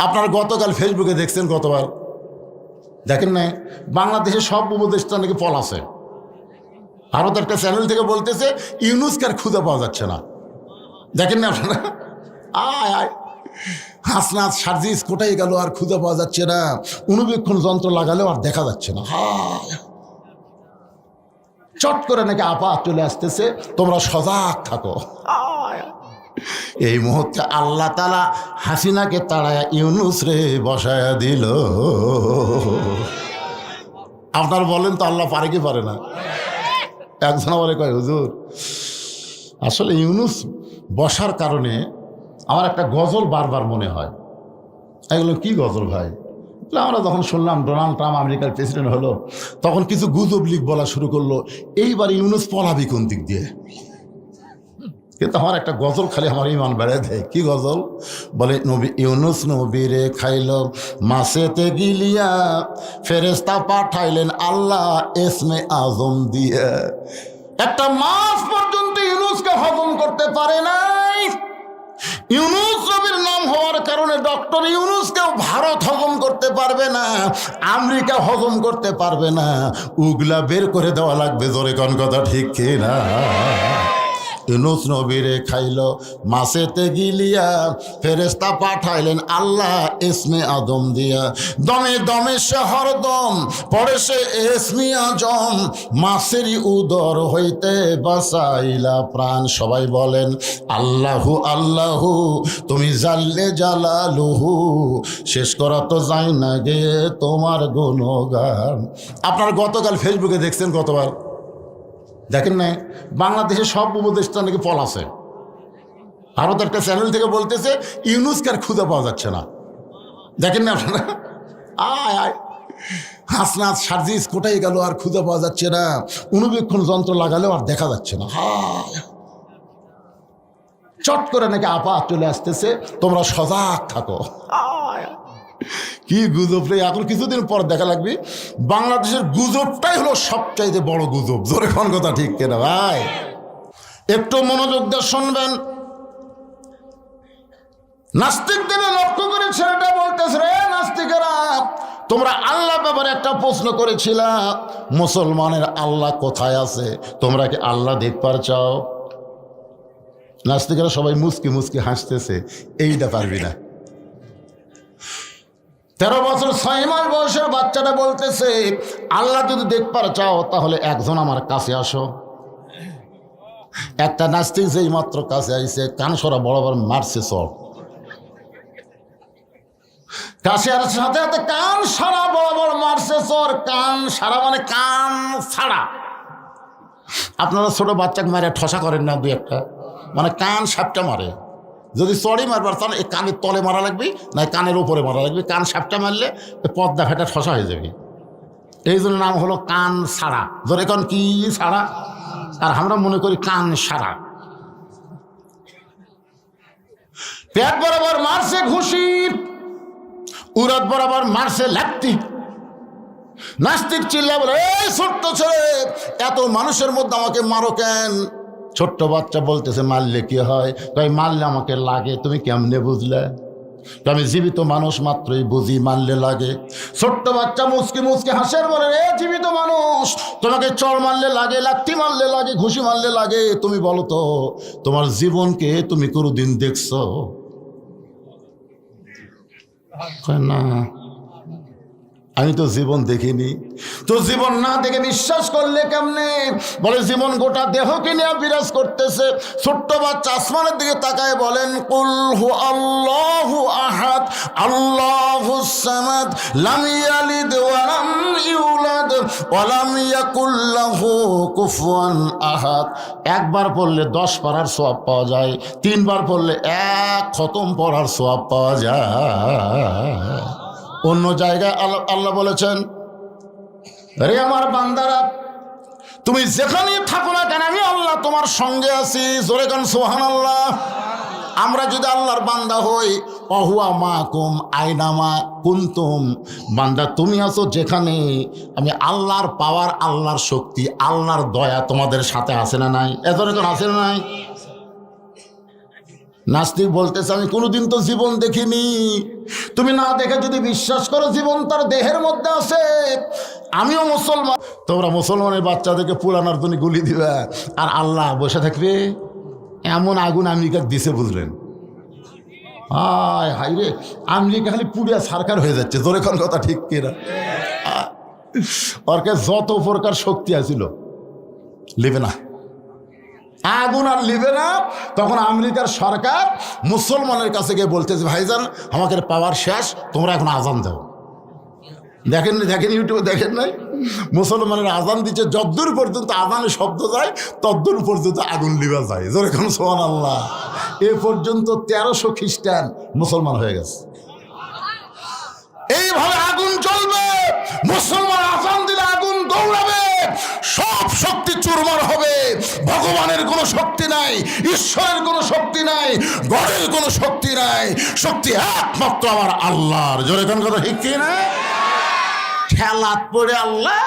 আপনারা গতকাল ফেসবুকে দেখছেন, গতবার দেখেন নাই, বাংলাদেশের সব উপদেষ্টা নাকি পলাছে। ভারত একটা চ্যানেল থেকে বলতেছে ইউনুসকে আর খুঁজে পাওয়া যাচ্ছে না। দেখেন না আপনারা? আয় আয় হাসনাত সার্জিস কোথায় গেল, আর খুঁজে পাওয়া যাচ্ছে না। অনুবীক্ষণ যন্ত্র লাগালেও আর দেখা যাচ্ছে না। হায় চট করে নাকি আপা চলে আসতেছে, তোমরা সজাগ থাকো। এই মুহূর্তে আল্লাহ তাআলা হাসিনাকে তাড়ায়া ইউনুস রে বসায়া দিল। আপনার বলেন তো আল্লাহ পারে কি পারে না? একজন আমারে কয়, হুজুর আসলে ইউনুস বসার কারণে আমার একটা গজল বারবার মনে হয়। এগুলো কি গজল ভাই? আমরা যখন শুনলাম ডোনাল্ড ট্রাম্প আমেরিকার প্রেসিডেন্ট হলো, তখন কিছু গুজব লিগ বলা শুরু করলো, এইবার ইউনুস পলাবি কোন দিক দিয়ে। কিন্তু আমার একটা গজল খালি আমার ইমান বেড়ে দেয়। কি গজল? বলে নবী ইউনুস নবীরে খাইল মাছেতে গিলিয়া, ফেরেশতা পাঠাইলেন আল্লাহ এসমে আজম দিয়ে। একটা মাছ পর্যন্ত ইউনুসকে হজম করতে পারে নাই। ইউনুস নবীর নাম হওয়ার কারণে ডক্টর ইউনুসকেও ভারত হজম করতে পারবে না, আমেরিকা হজম করতে পারবে না। উগলা বের করে দেওয়া লাগবে। জোরে কোন কথা ঠিক কিনা? ইউনুস নবীরে খাইল মাছেতে গিলিয়া, ফেরেশতা পাঠাইলেন আল্লাহ এসমে আদম দিয়া। দমে দমে সে হরদম পড়ে সে এসমে আজম, মাছেরই উদর হইতে বাঁচাইলা প্রাণ। সবাই বলেন আল্লাহু আল্লাহু, তুমি জাল্লে জালালুহু, শেষ করা তো যায় না গে তোমার গুণগান। আপনারা গতকাল ফেসবুকে দেখছেন, গতবার দেখেন নাই, বাংলাদেশের সব উপদেষ্টা নাকি পলাছে। ভারত একটা চ্যানেল থেকে বলতেছে ইউনুসকে আর খুঁজে পাওয়া যাচ্ছে না। দেখেন না আপনারা? আয় আয় হাসনাত সার্জিস কোথায় গেল, আর খুঁজে পাওয়া যাচ্ছে না। অনুবীক্ষণ যন্ত্র লাগালেও আর দেখা যাচ্ছে না। হায় চট করে নাকি আপা চলে আসতেছে, তোমরা সজাগ থাকো। কি গুজব রে! এখন কিছুদিন পর দেখা লাগবে বাংলাদেশের গুজবটাই হলো সবচাইতে বড় গুজব। জোরে কোন কথা ঠিক কিনা ভাই? একটু মনোযোগ দিয়ে শুনবেন। নাস্তিকদের লক্ষ্য করে ছেলেটা বলতেছে, রে নাস্তিকেরা, তোমরা আল্লাহ ব্যাপারে একটা প্রশ্ন করেছিলা, মুসলমানের আল্লাহ কোথায় আছে? তোমরা কি আল্লাহ দেখবার চাও? নাস্তিকেরা সবাই মুসকি মুসকি হাসতেছে। এইটা পারবি না। 13 বছর 6 মাস বয়সের বাচ্চাটা বলতেছে, আল্লাহ যদি দেখবার চাও তাহলে একজন আমার কাছে আসো। একটা নাস্তিক যেই মাত্র কাছে আইছে, কান সরা বরাবর মারছে চট। কাছে আর সাথে সাথে কান সারা বরাবর মারছে চর। কান সারা মানে কান ছাড়া। আপনারা ছোট বাচ্চাকে মারে ঠসা করেন না? দুই একটা মানে কান সাপটা মারে। যদি চড়ি মারবার তাহলে এই কানের তলে মারা লাগবে, না কানের উপরে মারা লাগবে। কান সাপটা মারলে পর্দা ফেটা ঠসা হয়ে যাবে। এই জন্য নাম হলো কান সারা। ধরে এখন কি সারা, আর আমরা মনে করি কান সারা। পেট বরাবর মারছে ঘুষি, উরত বরাবর মারছে লাত্তি। নাস্তিক চিল্লা বলে, এই ছোট্ট ছেলে, এত মানুষের মধ্যে আমাকে মারো কেন? ছোট্ট বাচ্চা বলতেছে, মারলে কি হয়? তাই মারলে আমাকে লাগে। তুমি কেমনে বুঝলে? আমি জীবিত মানুষ মাত্রই বুঝি মারলে লাগে। ছোট্ট বাচ্চা মুসকি মুসকি হাসের বলে, এ জীবিত মানুষ, তোমাকে চড় মারলে লাগে, লাথি মারলে লাগে, ঘুষি মারলে লাগে। তুমি বলো তো, তোমার জীবনকে তুমি কোনোদিন দেখছো? না, আমি তো জীবন দেখিনি। তো জীবন না দেখে বিশ্বাস করলে কেমনে? বলে জীবন গোটা দেহকে নিয়ে বিরাজ করতেছে। ছোট্ট বাচ্চা আসমানের দিকে তাকায় বলেন, কুল হু আল্লাহু আহাদ আল্লাহুস সামাদ লাম ইয়ালিদ ওয়া লাম ইউলাদ ওয়া লাম ইয়াকুল লাহু কুফুয়ান আহাদ। একবার পড়লে 10 পারার সওয়াব পাওয়া যায়, 3 বার পড়লে 1 খতম পড়ার সওয়াব পাওয়া যায়। অন্য জায়গায় আল্লাহ বলেছেন, রে আমার বান্দারা, তুমি যেখানে থাকো না কেন আমি আল্লাহ তোমার সঙ্গে আছি। জোরে গান সুবহানাল্লাহ। আমরা যদি আল্লাহর বান্দা হই, অহুয়া মাকুম আইনামা কুনতুম, বান্দা তুমি আছো যেখানে, আমি আল্লাহর পাওয়ার, আল্লাহর শক্তি, আল্লাহর দয়া তোমাদের সাথে আছে না নাই? এত আছে না নাই? নাস্তিক বলতেছে, আমি কোনোদিন তো জীবন দেখিনি। তুমি না দেখে যদি বিশ্বাস করো জীবন তার দেহের মধ্যে আছে, আমিও মুসলমান। তোমরা মুসলমানের বাচ্চাদেরকে পুরানোর জন্য গুলি দিবে, আর আল্লাহ বসে থাকবে। এমন আগুন আমেরিকা দিছে বুঝলেন। হায় হাই রে, আমেরিকা খালি পুড়িয়া সরকার হয়ে যাচ্ছে। জোরে কোন কথা ঠিক কিনা? ওর কাছে যত প্রকার শক্তি আছিল লিবে না, আগুন আর লিবে না। তখন আমেরিকার সরকার মুসলমানের কাছে গিয়ে বলতেছে, ভাইজান আমাকে পাওয়ার শেষ, তোমরা এখন আজান দাও। দেখেন ইউটিউবে দেখেন নাই, মুসলমানের আজান দিচ্ছে, যদ্দূর পর্যন্ত আজানের শব্দ যায় তদ্দূর পর্যন্ত আগুন লিবা যায়। যেরকম সুবহানাল্লাহ। এ পর্যন্ত 1300 খ্রিস্টান মুসলমান হয়ে গেছে। এইভাবে আগুন চলবে। মুসলমান আজান দিলে আগুন দৌড়াবে, সব শক্তি চুরমার হবে। ভগবানের কোনো শক্তি নাই, ঈশ্বরের কোনো শক্তি নাই, গডের কোনো শক্তি নাই। শক্তি একমাত্র আমার আল্লাহর। জোরে কোন কথা ঠিক কি না? খেলাত পড়ে আল্লাহ।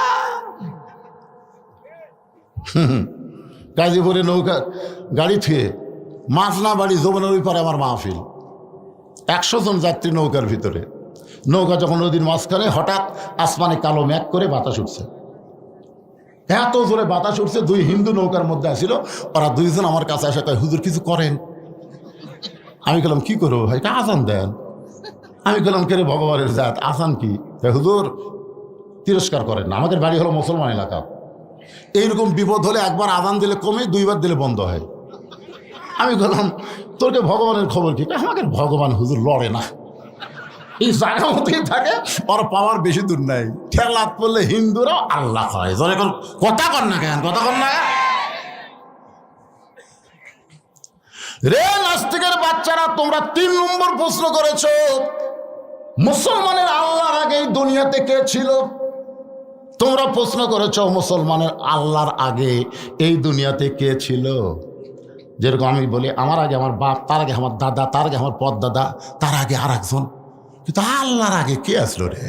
গাজীপুরে নৌকা গাড়ি থুয়ে মাঝনা বাড়ি যমুনার ওই পারে আমার মাহফিল, 100 জন যাত্রী নৌকার ভিতরে। নৌকা যখন নদীর মাঝখানে, হঠাৎ আসমানে কালো মেঘ করে বাতাস উঠছে। এত জোরে বাতাস উঠছে, 2 হিন্দু নৌকার মধ্যে আসিল। ওরা 2 জন আমার কাছে আসে কয়, হুজুর কিছু করেন। আমি বললাম কি করবো ভাই? আজান দেন। আমি বললাম কে রে ভগবানের জাত, আজান কি? হুজুর তিরস্কার করেন না, আমাদের বাড়ি হলো মুসলমান এলাকা। এইরকম বিপদ হলে একবার আজান দিলে কমে, 2বার দিলে বন্ধ হয়। আমি বললাম তোরকে ভগবানের খবর কি? আমাকে ভগবান হুজুর লড়ে না, এই জায়গা মতোই থাকে, ওর পাওয়ার বেশি দূর নাই। খেলাত পড়লে হিন্দুরাও আল্লাহ হয়। কথা কর না কেন? কথা কর না রে নাস্তিকের বাচ্চারা। তোমরা 3 নম্বর প্রশ্ন করেছ, মুসলমানের আল্লাহর আগে এই দুনিয়াতে কে ছিল? তোমরা প্রশ্ন করেছ মুসলমানের আল্লাহর আগে এই দুনিয়াতে কে ছিল? যেরকম আমি বলি আমার আগে আমার বাপ, তার আগে আমার দাদা, তার আগে আমার পরদাদা, তার আগে আর একজন। কিন্তু আল্লাহর আগে কে আসলো রে?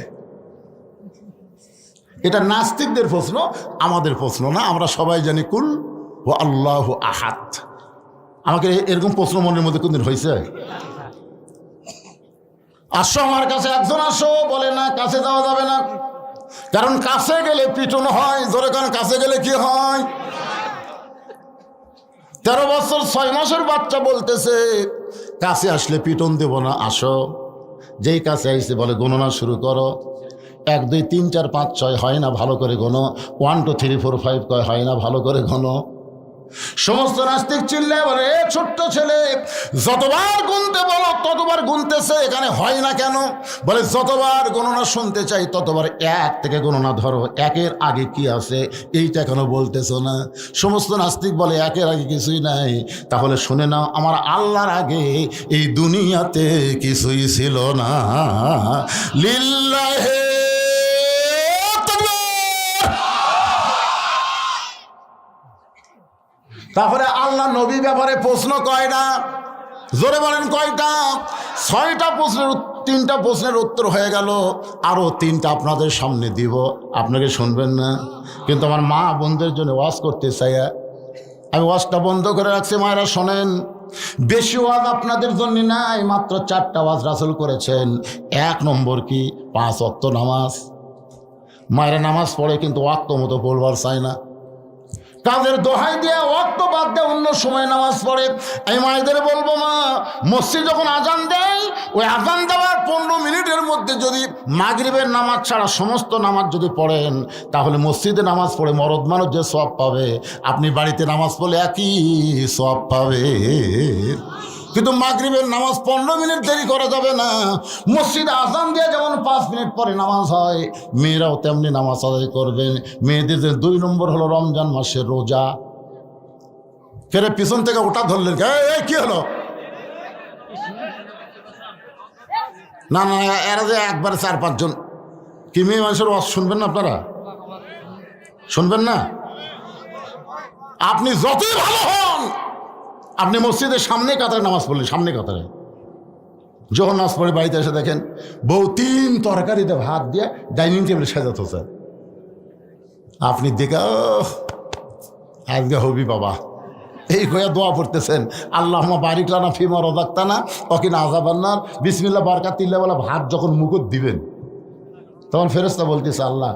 এটা নাস্তিকদের প্রশ্ন, আমাদের প্রশ্ন না। আমরা সবাই জানি কুল ও আল্লাহু আহাদ। আমাকে এরকম প্রশ্ন মনের মধ্যে কোনদিন হয়েছে? আসো আমার কাছে, একজন আসো। বলে না, কাছে যাওয়া যাবে না, কারণ কাছে গেলে পিটন হয়। জোরে কারণ কাছে গেলে কি হয়? 13 বছর 6 মাসের বাচ্চা বলতেছে কাছে আসলে পিটন দেব না, আসো। যেই কাছে আইসে বলে গণনা শুরু করো। 1 2 3 4 5 6 হয় না, ভালো করে গোনো। 1 2 3 4 5 কয় হয় না, ভালো করে গোনো। সমস্ত নাস্তিক চিল্লায় বলে, এ ছোট্ট ছেলে যতবার গুনতে বলো ততবার গুনতেছে, এখানে হয় না কেন? বলে যতবার গণনা শুনতে চাই ততবার 1 থেকে গণনা ধরো, 1-এর আগে কি আছে এইটা কেন বলতেছো না? সমস্ত নাস্তিক বলে 1-এর আগে কিছুই নাই। তাহলে শুনে নাও, আমার আল্লাহর আগে এই দুনিয়াতে কিছুই ছিল না। লিল্লাহে তারপরে আল্লাহ নবী ব্যাপারে প্রশ্ন কয়টা? জোরে বলেন কয়টা? 6টা প্রশ্নের 3টা প্রশ্নের উত্তর হয়ে গেল, আরও 3টা আপনাদের সামনে দিব। আপনাকে শুনবেন না, কিন্তু আমার মা বোনদের জন্য ওয়াজ করতে চাই। আমি ওয়াজটা বন্ধ করে রাখছি। মায়েরা শোনেন, বেশি ওয়াজ আপনাদের জন্য নাই, মাত্র 4টা ওয়াজ রাসূল করেছেন। 1 নম্বর কি? 5 ওয়াক্ত নামাজ। মায়েরা নামাজ পড়ে কিন্তু ওয়াক্ত মতো পড়বার চায় না। কাজের দোহাই দিয়ে ওয়াক্ত বাদ দিয়ে অন্য সময় নামাজ পড়ে। আমি মায়েদের বলবো, মা মসজিদ যখন আজান দেয়, ওই আজান দেওয়ার 15 মিনিটের মধ্যে যদি মাগরিবের নামাজ ছাড়া সমস্ত নামাজ যদি পড়েন, তাহলে মসজিদে নামাজ পড়ে মরদ মানুষ যে সওয়াব পাবে, আপনি বাড়িতে নামাজ পড়লে একই সওয়াব পাবে। কিন্তু মাগরিবের নামাজ 15 মিনিট দেরি করা যাবে না। মসজিদে আজান দিয়ে যেমন 5 মিনিট পরে নামাজ হয়, মেয়েরাও তেমনি নামাজ আদায় করবেন। মেয়েদের 2 নম্বর হলো রমজান মাসের রোজা। ফেরে পিছন থেকে ওটা ধরলেন, কি হলো? না না, এরা যে একবারে 4-5 জন কি মেয়ে মানুষের ওয়াজ শুনবেন না? আপনারা শুনবেন না? আপনি যতই ভালো হন, আপনি মসজিদের সামনে কাতারে নামাজ পড়লেন, সামনে কাতারে। যখন নামাজ পড়ে বাড়িতে এসে দেখেন বউ 3 তরকারিতে ভাত দিয়ে ডাইনিং টেবিলে সাজাতে চায়, আপনি দেখে আজকে হবি বাবা, এই হয়ে দোয়া পড়তেছেন, আল্লাহুম্মা বারিক লানা ফিমা রাযাকতানা ওয়া কিনা আযাবান্নার। বিসমিল্লাহ বারাকাতিল্লাহ বলে ভাত যখন মুখত দিবেন তখন ফেরেশতা বলতেছে, আল্লাহ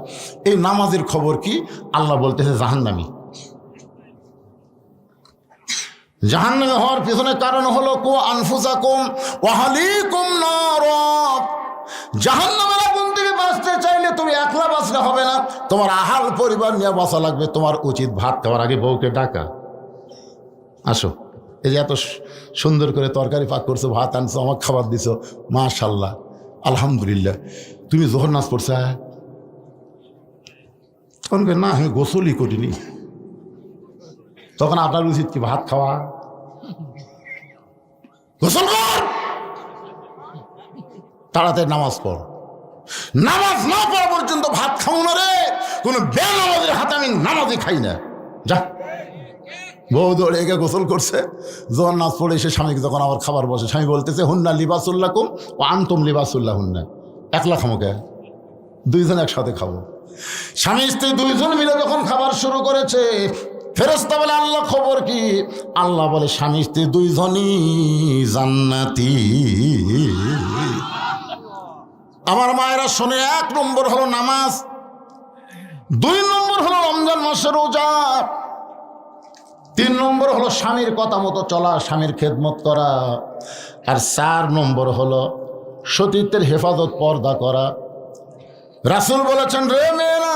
এই নামাজের খবর কি? আল্লাহ বলতেছে জাহান্নামী। জাহান্নামী হওয়ার পিছনে কারণ হলো কু আনফুসাকুম ওয়া আহলিকুম নার। জাহান্নামের আগুন থেকে বাঁচতে চাইলে তুমি একলা বাঁচলে হবে না, তোমার আহাল পরিবার নিয়ে বাঁচা লাগবে। তোমার উচিত ভাত খাওয়ার আগে বউকে ডাকা, আসো, এই যে এত সুন্দর করে তরকারি পাক করছো, ভাত আনছো, আমার খাবার দিছো, মাশাল্লাহ আলহামদুলিল্লাহ, তুমি জোহর নাচ পড়ছো? তখন না আমি গোসলই করিনি। তখন আপনার উচিত কি ভাত খাওয়া, গোসল কর, তাড়াতাড়ি নামাজ পড়। নামাজ না পড়া পর্যন্ত ভাত খাও না রে, কোনো বেনামাজের হাতে আমি নামাজই খাই না, যা। বউ দৌড়ে এগে গোসল করছে, যখন নাচ পড়ে এসে স্বামীকে যখন আবার খাবার বসে, স্বামী বলতেছে হুন্না লিবাসুল্লাকুম ও আনতুম লিবাসুল্লাহ হুন্না। একলা খামোকে, দুইজন একসাথে খাবো। স্বামী স্ত্রী দুইজন মিলে যখন খাবার শুরু করেছে, ফেরেশতা বলে আল্লাহ খবর কি? আল্লাহ বলে স্বামী স্ত্রী দুইজনই জান্নাতি। আমার মায়েরা শোনে, 1 নম্বর হলো নামাজ, 2 নম্বর হলো রমজান মাসের রোজা, 3 নম্বর হলো স্বামীর কথা মতো চলা, স্বামীর খেদমত করা, আর 4 নম্বর হলো সতীত্বের হেফাজত, পর্দা করা। রাসূল বলেছেন, রে মেয়েরা,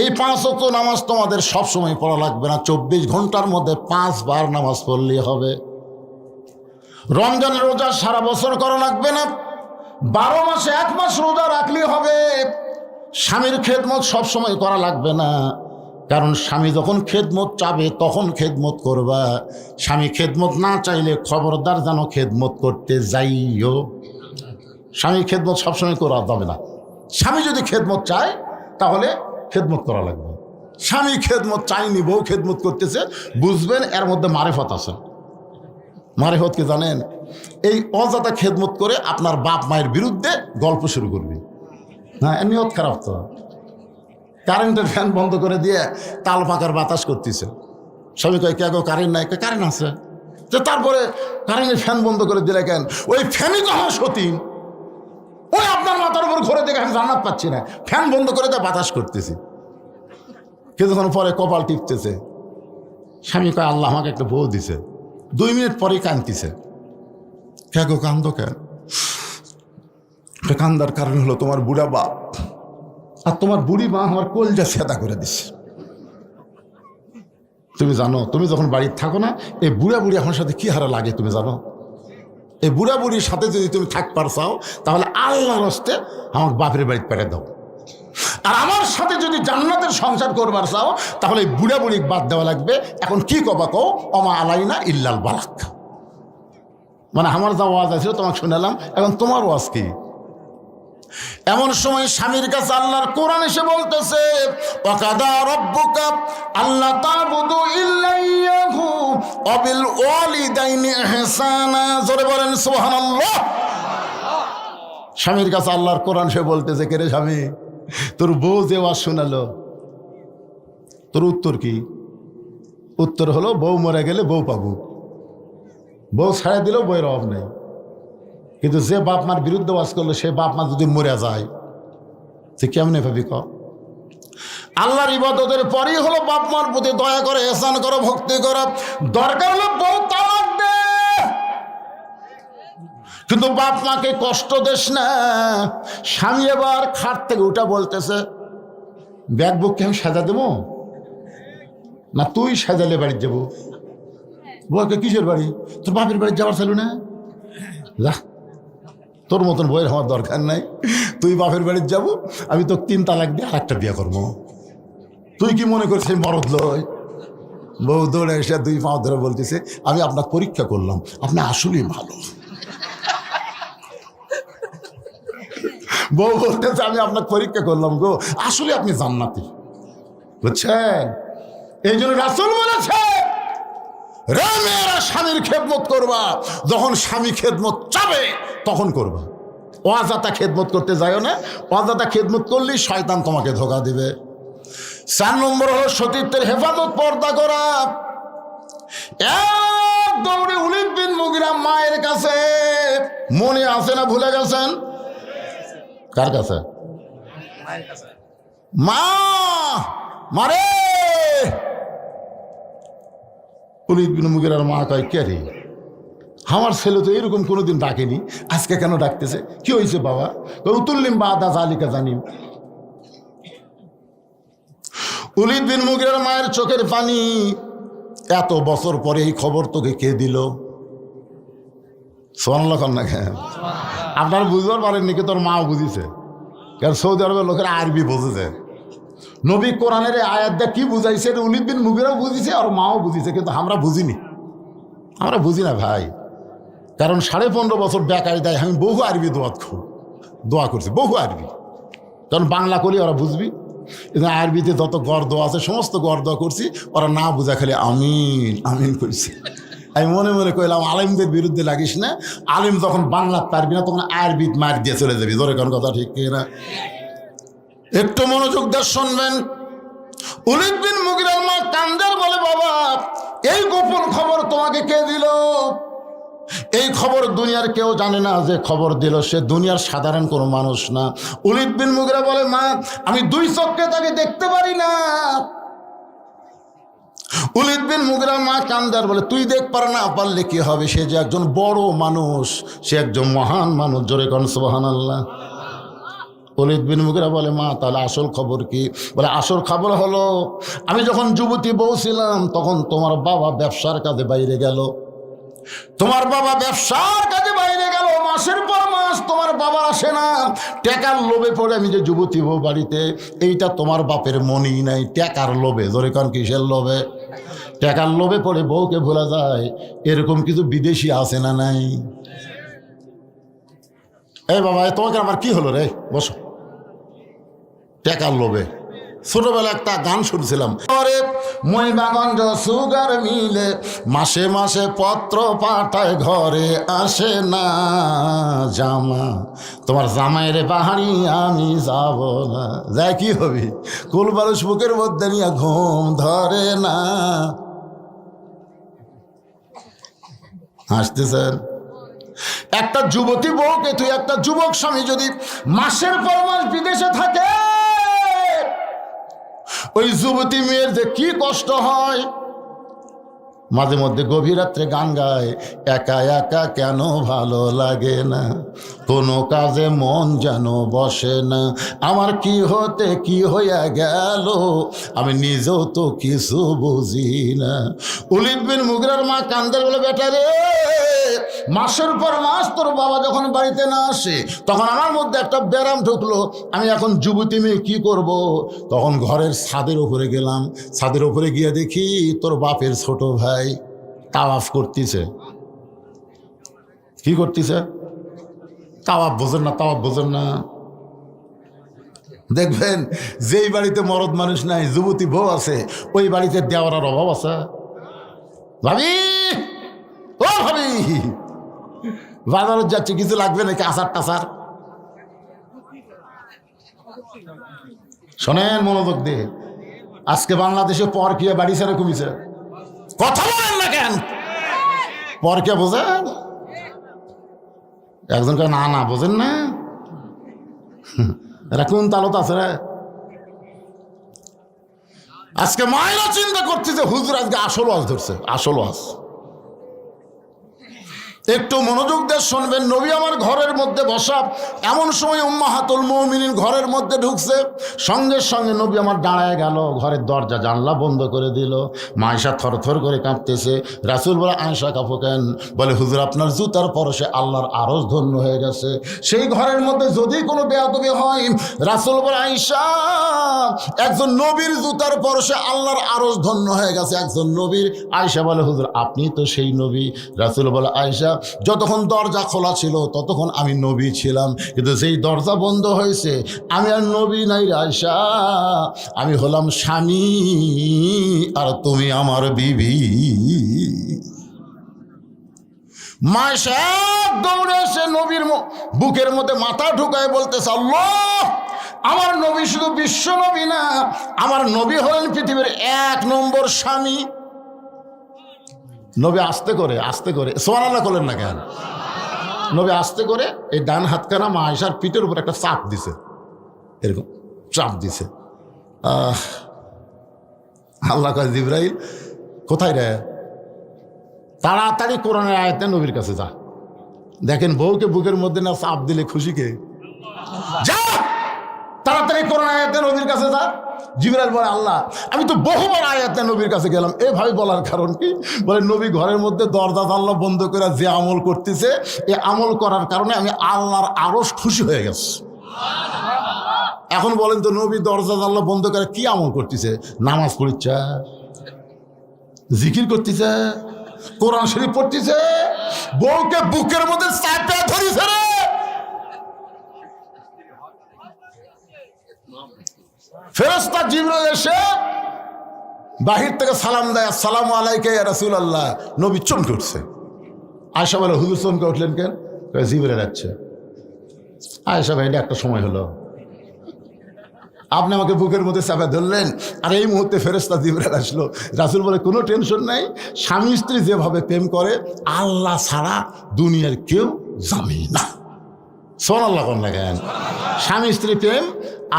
এই 5 ওয়াক্ত নামাজ তোমাদের সবসময় পড়া লাগবে না, 24 ঘন্টার মধ্যে 5 বার নামাজ পড়লেই হবে। রমজানের রোজা সারা বছর করা লাগবে না, 12 মাসে 1 মাস রোজা রাখলেই হবে। স্বামীর খেদমত সবসময় করা লাগবে না, কারণ স্বামী যখন খেদমত চাবে তখন খেদমত করবা। স্বামী খেদমত না চাইলে খবরদার যেন খেদমত করতে যাইও। স্বামী খেদমত সবসময় করা যাবে না। স্বামী যদি খেদমত চায় তাহলে খেদমত করা লাগবে। স্বামী খেদমত চায়নি, বউ খেদমত করতেছে, বুঝবেন এর মধ্যে মারেফত আছে। মারেফত কি জানেন? এই অজাতা খেদমত করে আপনার বাপ মায়ের বিরুদ্ধে গল্প শুরু করবে। না, নিয়ত খারাপ তো। কারেন্টের ফ্যান বন্ধ করে দিয়ে তাল পাকার বাতাস করতেছে, স্বামী কয় কে গো কারেন্ট নাই? কারেন্ট আছে। যে তারপরে কারেন্টের ফ্যান বন্ধ করে দিলে কেন? ওই ফ্যানই তো আমার সতীন, ওই আপনার মাথার উপর ঘরে দেখে আমি জান্নাত পাচ্ছি না, ফ্যান বন্ধ করে দিয়ে বাতাস করতেছি। কিছুক্ষণ পরে কপাল টিপতেছে, স্বামী কয় আল্লাহ আমাকে একটা বউ দিছে। 2 মিনিট পরেই কাঁদতেছে। কে গো কান্দো কেন? কান্দার কারণ হলো তোমার বুড়া বাপ আর তোমার বুড়ি মা আমার কলজা সেদা করে দিচ্ছে। তুমি জানো, তুমি যখন বাড়িতে থাকো না, এই বুড়া বুড়ি আমার সাথে কি হারা লাগে তুমি জানো? এই বুড়া বুড়ির সাথে যদি তুমি থাকবার চাও তাহলে আল্লাহর হস্তে আমার বাপের বাড়িতে পেরে দাও। আর আমার সাথে যদি জান্নাতের সংসার করবার চাও তাহলে এই বুড়া বুড়ি বাদ দেওয়া লাগবে। এখন কি কবা কও, অমা আলাইনা ইল্লাল বালাক। মানে আমার যা ওয়াজ আছে তোমাকে শুনালাম, এখন তোমার ওয়াজ কি? এমন সময় স্বামীর কাছে আল্লাহর কোরআন এসে বলতেছে, ওয়াকাদা রাব্বুকা আল্লা তা'বুদু ইল্লা ইয়াহু ওয়া বিল ওয়ালিদাইনি ইহসানা। জোরে বলেন সুবহানাল্লাহ। স্বামীর কাছে আল্লাহর কোরআন এসে বলতেছে, কে রে স্বামী, তোর বউ যে ওয়াজ শোনালো, তোর উত্তর কি? উত্তর হলো বউ মরে গেলে বউ পাবো, বউ ছাড়া দিলেও বইয়ের অভাব নেই। কিন্তু যে বাপ মার বিরুদ্ধে ওয়াজ করলো সে বাপ মা যদি মরে যায় সে কেমনে ভাবি ক? আল্লাহর ইবাদতের পরেই হলো বাপ মার প্রতি দয়া করে, এহসান করো, ভক্তি করো। দরকার হলো বউ তালাক দে, কিন্তু বাপ মাকে কষ্ট দেস না। স্বামী এবার খাট থেকে উঠা বলতেছে, ব্যাগ বুককে আমি সাজা দেবো না তুই সাজালে বাড়ি যাবো? বউকে কিসের বাড়ি? তোর বাপের বাড়ি যাওয়ার ছিল না? যা, তোর মতন বইয়ের আমার দরকার নাই, তুই বাপের বাড়ির যাবো, আমি তো 3 তালাক দিয়ে আরেকটা বিয়ে করবো। তুই কি মনে করছিস মরদ লয়? বউ দৌড়ে এসে 2 পা ধরে বলতেছে, আমি আপনার পরীক্ষা করলাম, আপনি আসলেই ভালো। বউ বলতেছে, আমি আপনার পরীক্ষা করলাম গো, আসলে আপনি জান্নাতি। বুঝছেন? এই জন্য রাসূল বলেছে, রে মেয়েরা স্বামীর খেদমত করবা, যখন স্বামী খেদমত চাবে তখন করবা। অযথা খেদমত করতে যাও না, অযথা খেদমত করলেই শয়তান তোমাকে ধোঁকা দিবে। 4 নম্বর হলো সতীত্বের হেফাজত, পর্দা করা। এক দৌড়ে ওলীদ বিন মুগিরা মায়ের কাছে। মনে আছে না ভুলে গেছেন? কার কাছে? মা, মারে। ওলীদ বিন মুগিরার মা কয়, কে রে? আমার ছেলে তো এরকম কোনোদিন ডাকেনি, আজকে কেন ডাকতেছে? কি হয়েছে বাবা? উতুল্লিম বাদা জালিকা জানিম। ওলীদ বিন মুগিরার মায়ের চোখের পানি। এত বছর পরে এই খবর তোকে কে দিল? সুবহানাল্লাহ না কেন? আপনারা বুঝবার পারেননি, কি তোর মাও বুঝিছে? কারণ সৌদি আরবের লোকেরা আরবি বুঝেছে। নবী কোরআনের আয়াত দিয়ে কি বুঝাইছে ওলীদ বিন মুগিরাও বুঝিছে আর মাও বুঝিছে, কিন্তু আমরা বুঝিনি। আমরা বুঝি না ভাই, কারণ 15.5 বছর বেকায়দায় আমি বহু আরবি দোয়া করছি, বহু আরবি। কারণ বাংলা করলে ওরা বুঝবি, কিন্তু আরবিতে যত গর্দ আছে সমস্ত গর্দ করছি, ওরা না বুঝা খালি আমিন আমিন করছে। আমি মনে মনে কইলাম, আলেমদের বিরুদ্ধে লাগিস না, আলেম যখন বাংলা পারবি না তখন আরবি মার দিয়ে চলে যাবি। ধরে কোন কথা ঠিক না? একটু মনোযোগ দিয়ে শুনবেন। ওলীদ বিন মুগিরার মা কান্দার বলে, বাবা এই গোপন খবর তোমাকে কে দিল? এই খবর দুনিয়ার কেউ জানে না। যে খবর দিল সে দুনিয়ার সাধারণ কোনো মানুষ না। ওলীদ বিন মুগিরা বলে, মা আমি 2 চোখে তাকে দেখতে পারি না। ওলীদ বিন মুগিরার মা কান্দার বলে, তুই দেখ পার না পারলে কি হবে? সে যে একজন বড় মানুষ, সে একজন মহান মানুষ। জোরে কোন সুবহানাল্লাহ। ওলীদ বিন মুগিরা বলে, মা তাহলে আসল খবর কি? বলে, আসল খবর হলো আমি যখন যুবতী বউ ছিলাম তখন তোমার বাবা ব্যবসার কাজে বাইরে গেল। তোমার বাবা ব্যবসার কাজে বাইরে গেল, মাসের পর মাস তোমার বাবা আসে না। টাকার লোভে পড়ে আমি যে যুবতী বউ বাড়িতে, এইটা তোমার বাপের মনেই নাই। টাকার লোভে, ধরে কারণ কিসের লোভে? টাকার লোভে পড়ে বউকে ভোলা যায়। এরকম কিছু বিদেশি আছে না নাই? এই বাবা, তোমাকে আমার কি হলো রে? বসো। টাকার লোভে ছোটবেলা একটা গান শুনছিলাম, মহিমাগঞ্জ সুগার মিলে মাসে মাসে পত্র পাঠায়, ঘরে আসে না জামা, তোমার জামাইয়ের বাহারি আমি যাব না। যাই কি হবি? কুলবালুস বুকের মধ্যে নিয়ে ঘুম ধরে না। হাসতেছেন? একটা যুবতী বউকে তুই, একটা যুবক স্বামী যদি মাসের পর মাস বিদেশে থাকে, ওই যুবতী মেয়ের যে কি কষ্ট হয়। মাঝে মধ্যে গভীর রাত্রে গান গায়, একা একা কেন ভালো লাগে না, কোনো কাজে মন যেন বসে না, আমার কি হতে কি হইয়া গেল, আমি নিজেও তো কিছু বুঝি না। ওলীদ বিন মুগিরার মা কান্দের বলে, বেটা রে, মাসের পর মাস তোর বাবা যখন বাড়িতে না আসে তখন আমার মধ্যে একটা ব্যারাম ঢুকলো। আমি এখন যুবতী মেয়ে কি করব? তখন ঘরের ছাদের উপরে গেলাম। ছাদের উপরে গিয়ে দেখি তোর বাপের ছোট ভাই তাওয়াফ করতেছে। কি করতেছে? তাওয়াফ বোঝেন না? তাওয়াফ বোঝেন না? দেখবেন যেই বাড়িতে মরদ মানুষ নাই, যুবতী বউ আছে, ওই বাড়িতে দেওয়ার অভাব আছে। ভাবি, ও ভাবি, বাজারে যাচ্ছে, কিছু লাগবে নাকি? আচার টাচার? শোনেন মনোযোগ দিয়ে, আজকে বাংলাদেশে পরকিয়া বাড়ি ছেড়ে কমিছে। কথা বলেন না কেন? পরকিয়া বোঝেন? একজনকে না না বোঝেন না? এরা কোন তালত আছে রে? আজকে মায়েরা চিন্তা করছে যে হুজুর আজকে আসল ওয়াজ ধরছে, আসল ওয়াজ। একটু মনোযোগ দিয়ে শুনবেন। নবী আমার ঘরের মধ্যে বসা, এমন সময় উম্মাহাতুল মুমিনিন ঘরের মধ্যে ঢুকছে। সঙ্গে সঙ্গে নবী আমার দাঁড়ায় গেল, ঘরের দরজা জানলা বন্ধ করে দিল। মা আয়েশা থরথর করে কাঁপতেছে। রাসূল বলে, আয়েশা কাঁপো কেন? বলে, হুজুর আপনার জুতার পরশে আল্লাহর আরশ ধন্য হয়ে গেছে। সেই ঘরের মধ্যে যদি কোনো বেয়াদবি হয়, রাসূল বলে, আয়েশা একজন নবীর জুতার পরশে আল্লাহর আরশ ধন্য হয়ে গেছে, একজন নবীর। আয়েশা বলে, হুজুর আপনি তো সেই নবী। রাসূল বলে, আয়েশা যতক্ষণ দরজা খোলা ছিল ততক্ষণ আমি নবী ছিলাম, কিন্তু যেই দরজা বন্ধ হয়েছে আমি আর নবী নাই আয়েশা, আমি হলাম স্বামী আর তুমি আমার বিবি। মা আয়েশা দৌড়ে এসে নবীর বুকের মধ্যে মাথা ঢুকায় বলতেছে, আল্লাহ, আমার নবী শুধু বিশ্ব নবী না, আমার নবী হলেন পৃথিবীর 1 নম্বর স্বামী। নবী আস্তে করে সুবহানাল্লাহ করলেন না কেন? নবী আস্তে করে এই ডান হাতখানা মা আয়েশার পিঠের উপর একটা চাপ দিছে, এরকম চাপ দিছে। আল্লাহ কয় জিবরাইল কোথায় রে, তাড়াতাড়ি কোরআনের আয়াতে নবীর কাছে যা। দেখেন বউকে বুকের মধ্যে না চাপ দিলে খুশি কে? যা তাড়াতাড়ি কোরআন আয়াতে নবীর কাছে যা। জিবরাইল বলে আল্লাহ আমি তো বহুবার আয়াতে নবীর কাছে গেলাম। এভাবে বলার কারণ কি? বলে নবী ঘরের মধ্যে দরজা জানলা বন্ধ করে যে আমল করতেছে, এই আমল করার কারণে আমি আল্লাহর আরশ খুশি হয়ে গেছি। এখন বলেন তো নবী দরজা জানলা বন্ধ করে কি আমল করতেছে? নামাজ পড়িচ্ছে, জিকির করতেছে, কোরআন শরীফ পড়তেছে, বউকে বুকের মধ্যে চাপে ধরিছে রে। ফেরেশতা জিবরাইল এসে বাহির থেকে সালাম দেয়, আসসালামু আলাইকা ইয়া রাসূলুল্লাহ। নবী চমকে উঠছে। আয়েশা বলে হুজুর চমকে উঠলেন কেন? জিবরাইল আসছে। আয়েশা ভাই এটা একটা সময় হলো, আপনি আমাকে বুকের মধ্যে চাপা ধরলেন, আর এই মুহূর্তে ফেরেশতা জিবরাইল আসলো। রাসূল বলে কোনো টেনশন নাই, স্বামী স্ত্রী যেভাবে প্রেম করে আল্লাহ ছাড়া দুনিয়ার কেউ জানে না। সুবহানাল্লাহ কোন না কেন? স্বামী স্ত্রী প্রেম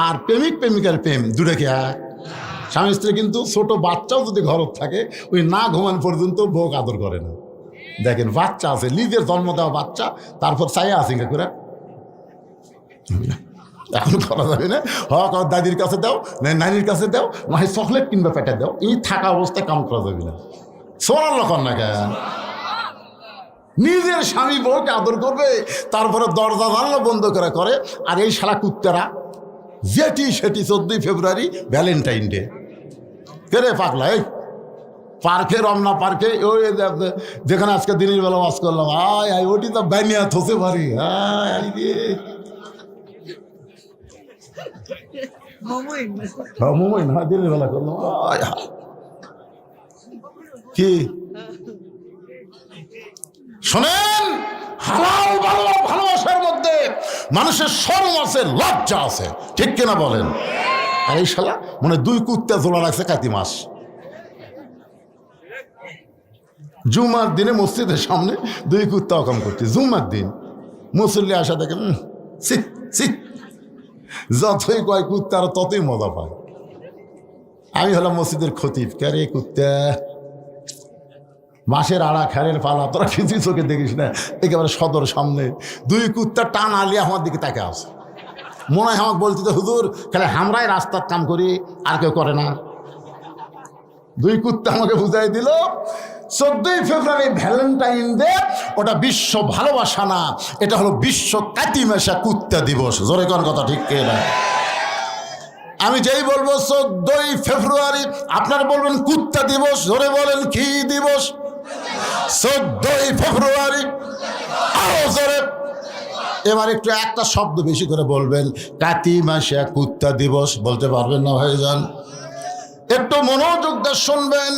আর প্রেমিক প্রেমিকার প্রেম দুটো কি এক? স্বামী স্ত্রী কিন্তু ছোট বাচ্চাও যদি ঘরত থাকে ওই না ঘুমান পর্যন্ত বউ আদর করে না। দেখেন বাচ্চা আছে, নিজের জন্ম দেওয়া বাচ্চা, তারপর চাইয়া আছে করে এখন করা যাবে না। হক দাদির কাছে দাও, নানির কাছে দাও, না হয় চকলেট কিংবা পেটে দাও, এই থাকা অবস্থায় কাম করা যাবে না। সুবহানাল্লাহ কোন না কেন? নিজের স্বামী বউকে আদর করবে, তারপরে দরজা জানলা বন্ধ করে। আর এই শালা কুত্তারা যেটি সেটি 14 ফেব্রুয়ারি ভ্যালেন্টাইন ডে কেরে পাগলা, এই পার্কে রমনা পার্কে ওই যেখানে আজকে দিনের বেলা ওয়াজ করলাম, আয় আয় ওটি তো ব্যানিয়া থসে পারি, দিনের বেলা করলাম কি শোনেন, হালাল ভালোবাসার মধ্যে মানুষের শরম আছে, লজ্জা আছে, ঠিক কিনা বলেন? আর এই শালা মানে 2 কুত্তা জোড়া রাখছে কাতি মাস। জুমার দিনে মসজিদের সামনে 2 কুত্তা অকাম করছে। জুমার দিন মুসল্লি আসা দেখে যতই কয় কুত্তা আর ততই মজা পায়। আমি হলাম মসজিদের খতিব, ক্যারে কুত্তা মাসের আড়া খেরের পালা, তোরা কিছু চোখে দেখিস না, একেবারে সদর সামনে 2 কুত্তা টান আলিয়ে আমার দিকে তাকে আসে। মনে হয় আমাকে বলতে তো হুজুর খেলে আমরাই রাস্তার কাম করি, আর কেউ করে না। 2 কুত্তা আমাকে বুঝাই দিল 14 ফেব্রুয়ারি ভ্যালেন্টাইন ডে ওটা বিশ্ব ভালোবাসা না, এটা হলো বিশ্ব কাতিমেশা কুত্তা দিবস। জোরে কোন কথা ঠিক কে না? আমি যেই বলবো 14 ফেব্রুয়ারি আপনারা বলবেন কুত্তা দিবস। জোরে বলেন কি দিবস? 14 ফেব্রুয়ারি। আরো জোরে। এবার একটু একটা শব্দ বেশি করে বলবেন, কাতিমেশা কুত্তা দিবস। বলতে পারবেন না ভাইজান? একটু মনোযোগ দিয়ে শুনবেন।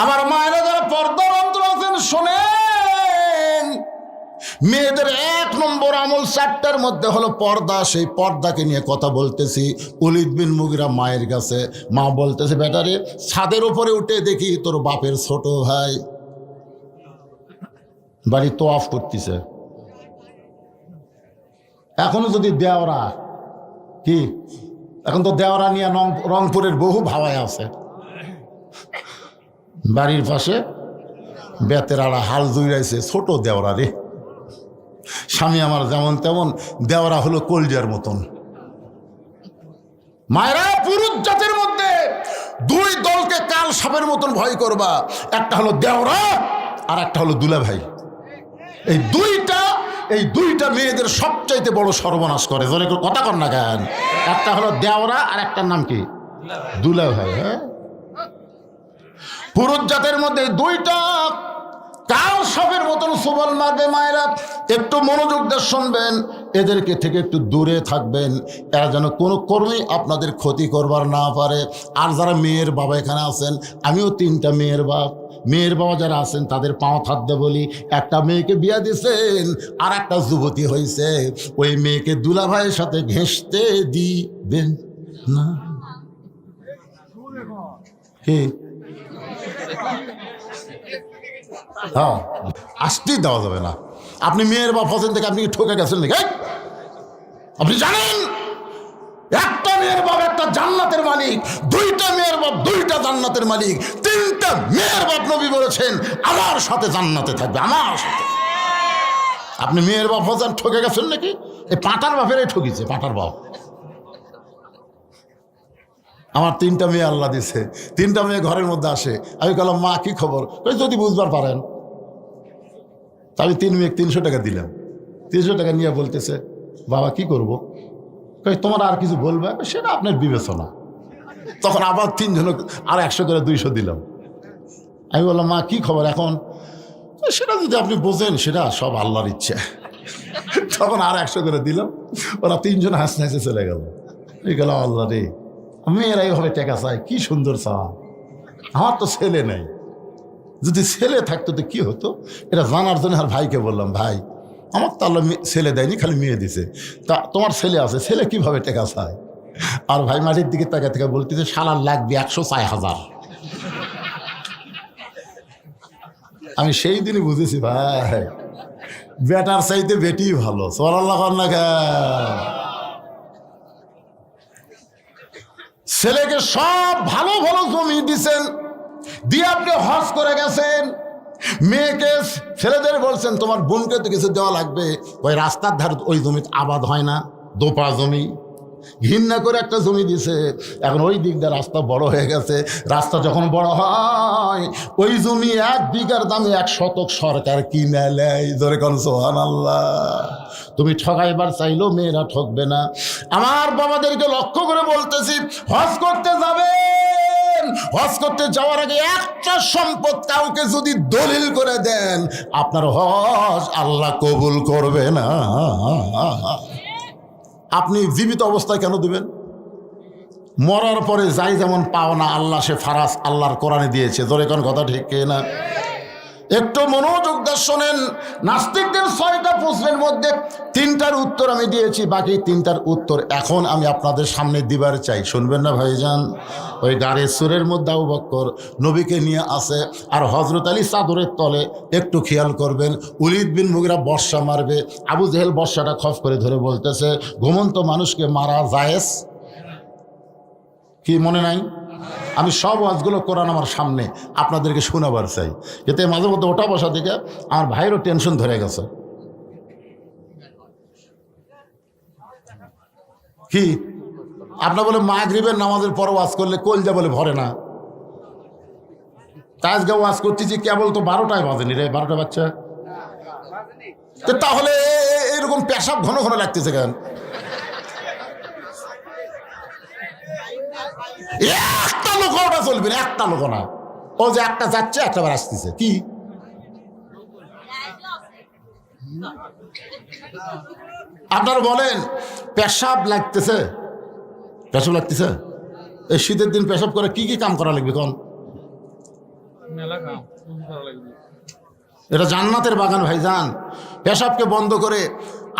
আমার মায়েরা যারা পর্দার অন্তর আছেন শোনেন, মেয়েদের 1 নম্বর আমল 4টার মধ্যে হলো পর্দা। সেই পর্দাকে নিয়ে কথা বলতেছি। ওলীদ বিন মুগিরা মায়ের কাছে, মা বলতেছে বেটারে ছাদের উপরে উঠে দেখি তোর বাপের ছোট ভাই বাড়ি তোয়াফ করতেছে। এখনো যদি দেওরা কি, এখন তো দেওরা নিয়ে রংপুরের বহু ভাবায় আছে। বাড়ির পাশে বেতের আড়া হাল জুড়াইছে, ছোট দেওরা রে। স্বামী আমার যেমন তেমন, দেওরা হলো কলজার মতন। মায়েরা, পুরুষ জাতির মধ্যে 2 দলকে কাল সাপের মতন ভয় করবা। একটা হলো দেওরা আর একটা হলো দুলাভাই। এই দুইটা মেয়েদের সবচাইতে বড় সর্বনাশ করে। কথা কর না কেন? একটা হলো দেওরা আর একটার নাম কি? দুলাভাই। হ্যাঁ, পুরুষ জাতের মধ্যে 2টা কাল সাপের মতন সবল মারবে। মায়েরা একটু মনোযোগ দিয়ে শুনবেন, এদেরকে থেকে একটু দূরে থাকবেন, এরা যেন কোনো কর্মেই আপনাদের ক্ষতি করবার না পারে। আর যারা মেয়ের বাবা এখানে আছেন, আমিও 3টা মেয়ের বাপ, মেয়ের বাবা যারা আছেন তাদের পাঁও থাকতে বলি, একটা মেয়েকে বিয়া দিয়েছেন আর একটা যুবতী হয়েছে, ওই মেয়েকে দুলাভাইয়ের সাথে ঘেঁষতে দিবেন না। কি হ্যাঁ, আসতেই দেওয়া যাবে না। আপনি মেয়ের বাপ হোসেন থেকে আপনি কি ঠকে গেছেন নাকি? আপনি জানেন একটা মেয়ের বাপ একটা জান্নাতের মালিক, দুইটা মেয়ের বাপ দুইটা জান্নাতের মালিক, তিনটা মেয়ের বাপ নবী বলেছেন আমার সাথে জান্নাতে থাকবে, আমার সাথে। আপনি মেয়ের বাপ হোসেন ঠকে গেছেন নাকি? এই পাটার বাপেরাই ঠকিছে, পাটার বাপ। আমার তিনটা মেয়ে আল্লাহ দিছে, তিনটা মেয়ে ঘরের মধ্যে আসে। আমি বললাম মা কি খবর? যদি বুঝবার পারেন। তা আমি 3 মেয়ে 300 টাকা দিলাম। 300 টাকা নিয়ে বলতেছে বাবা কি করবো? তোমার আর কিছু বলবে? সেটা আপনার বিবেচনা। তখন আবার 3 জন আর 100 করে 200 দিলাম। আমি বললাম মা কি খবর এখন? সেটা যদি আপনি বোঝেন সেটা সব আল্লাহর ইচ্ছে। তখন আর 100 করে দিলাম। ওরা 3 জন হাসতে হাসতে চলে গেল। এই গেল আল্লাহ রে, মেয়েরা এইভাবে টাকা চায়, কি সুন্দর চা। আমার তো ছেলে নেই, যদি ছেলে থাকতো তো কি হতো? এটা জানার জন্য আর ভাইকে বললাম ভাই আমার তো আল্লাহ ছেলে দেয়নি, খালি মেয়ে দিছে। তা তোমার ছেলে আছে, ছেলে কিভাবে টাকা চায়? আর ভাই মাটির দিকে তাকা থেকে বলতেছে শালার লাগবে 106,000। আমি সেই দিনই বুঝেছি ভাই বেটার চাইতে বেটি ভালো। সুবহানাল্লাহ। ছেলেকে সব ভালো ভালো জমি দিছেন, দিয়ে আপনি হজ করে গেছেন। মেয়েকে ছেলেদের বলছেন তোমার বোনকে তো কিছু দেওয়া লাগবে। ওই রাস্তার ধারে ওই জমি আবাদ হয় না, দোপা জমি, ঘৃণা করে একটা জমি দিছে। এখন ওই দিক দিয়ে রাস্তা বড় হয়ে গেছে। রাস্তা যখন বড় হয় ওই জমি 1 বিঘার দামে 1 শতক সরকার কিনে নেয়। জোরে কোন সুবহানাল্লাহ। তুমি ঠকাইবার চাইলেও মেয়েরা ঠকবে না। আমার বাবাদেরকে লক্ষ্য করে বলতেছি, হজ করতে যাবেন, হজ করতে যাওয়ার আগে একটা সম্পদ কাউকে যদি দলিল করে দেন আপনার হজ আল্লাহ কবুল করবে না। আপনি জীবিত অবস্থায় কেন দিবেন? মরার পরে যাই যেমন পাও না আল্লাহ সে ফারাজ আল্লাহর কোরআনে দিয়েছে। ধরে কোন কথা ঠিক না? একটু মনোযোগ দিয়ে শোনেন। নাস্তিকদের 6টা প্রশ্নের মধ্যে 3টার উত্তর আমি দিয়েছি, বাকি 3টার উত্তর এখন আমি আপনাদের সামনে দিবার চাই। শুনবেন না ভাইজান? ওই গাড়ি সুরের মধ্যে আবু বকর নবীকে নিয়ে আসে, আর হজরত আলী চাদরের তলে একটু খেয়াল করবেন ওলীদ বিন মুগীরা বর্ষা মারবে। আবু জেহেল বর্ষাটা খপ করে ধরে বলতেছে ঘুমন্ত মানুষকে মারা জায়েজ কি মনে নাই? আমি সব ওয়াজগুলো কোরআন আমার সামনে আপনাদেরকে শোনাবার চাই, এতে মাঝে মধ্যে ওটা বসা থেকে আমার ভাইয়েরও টেনশন ধরে গেছে। কি আপনার বলে মাগরিবের নামাজের পর ওয়াজ করলে কলজা বলে ভরে না? আজকে ওয়াজ করতেছি কেবল তো 12টায় বাজেনি রে, 12টা বাচ্চা। তাহলে এরকম পেশাব ঘন ঘন লাগতেছে কেন? একটা লোক ওটা চলবে না, একটা লোক না। ও যে একটা যাচ্ছে একটা বার আসতেছে। কি আপনারা বলেন পেশাব লাগতেছে? পেশাব লাগতেছে? এই শীতের দিন পেশাব করে কি কি কাম করা লাগবে কোন? এটা জান্নাতের বাগান ভাইজান। পেশাবকে বন্ধ করে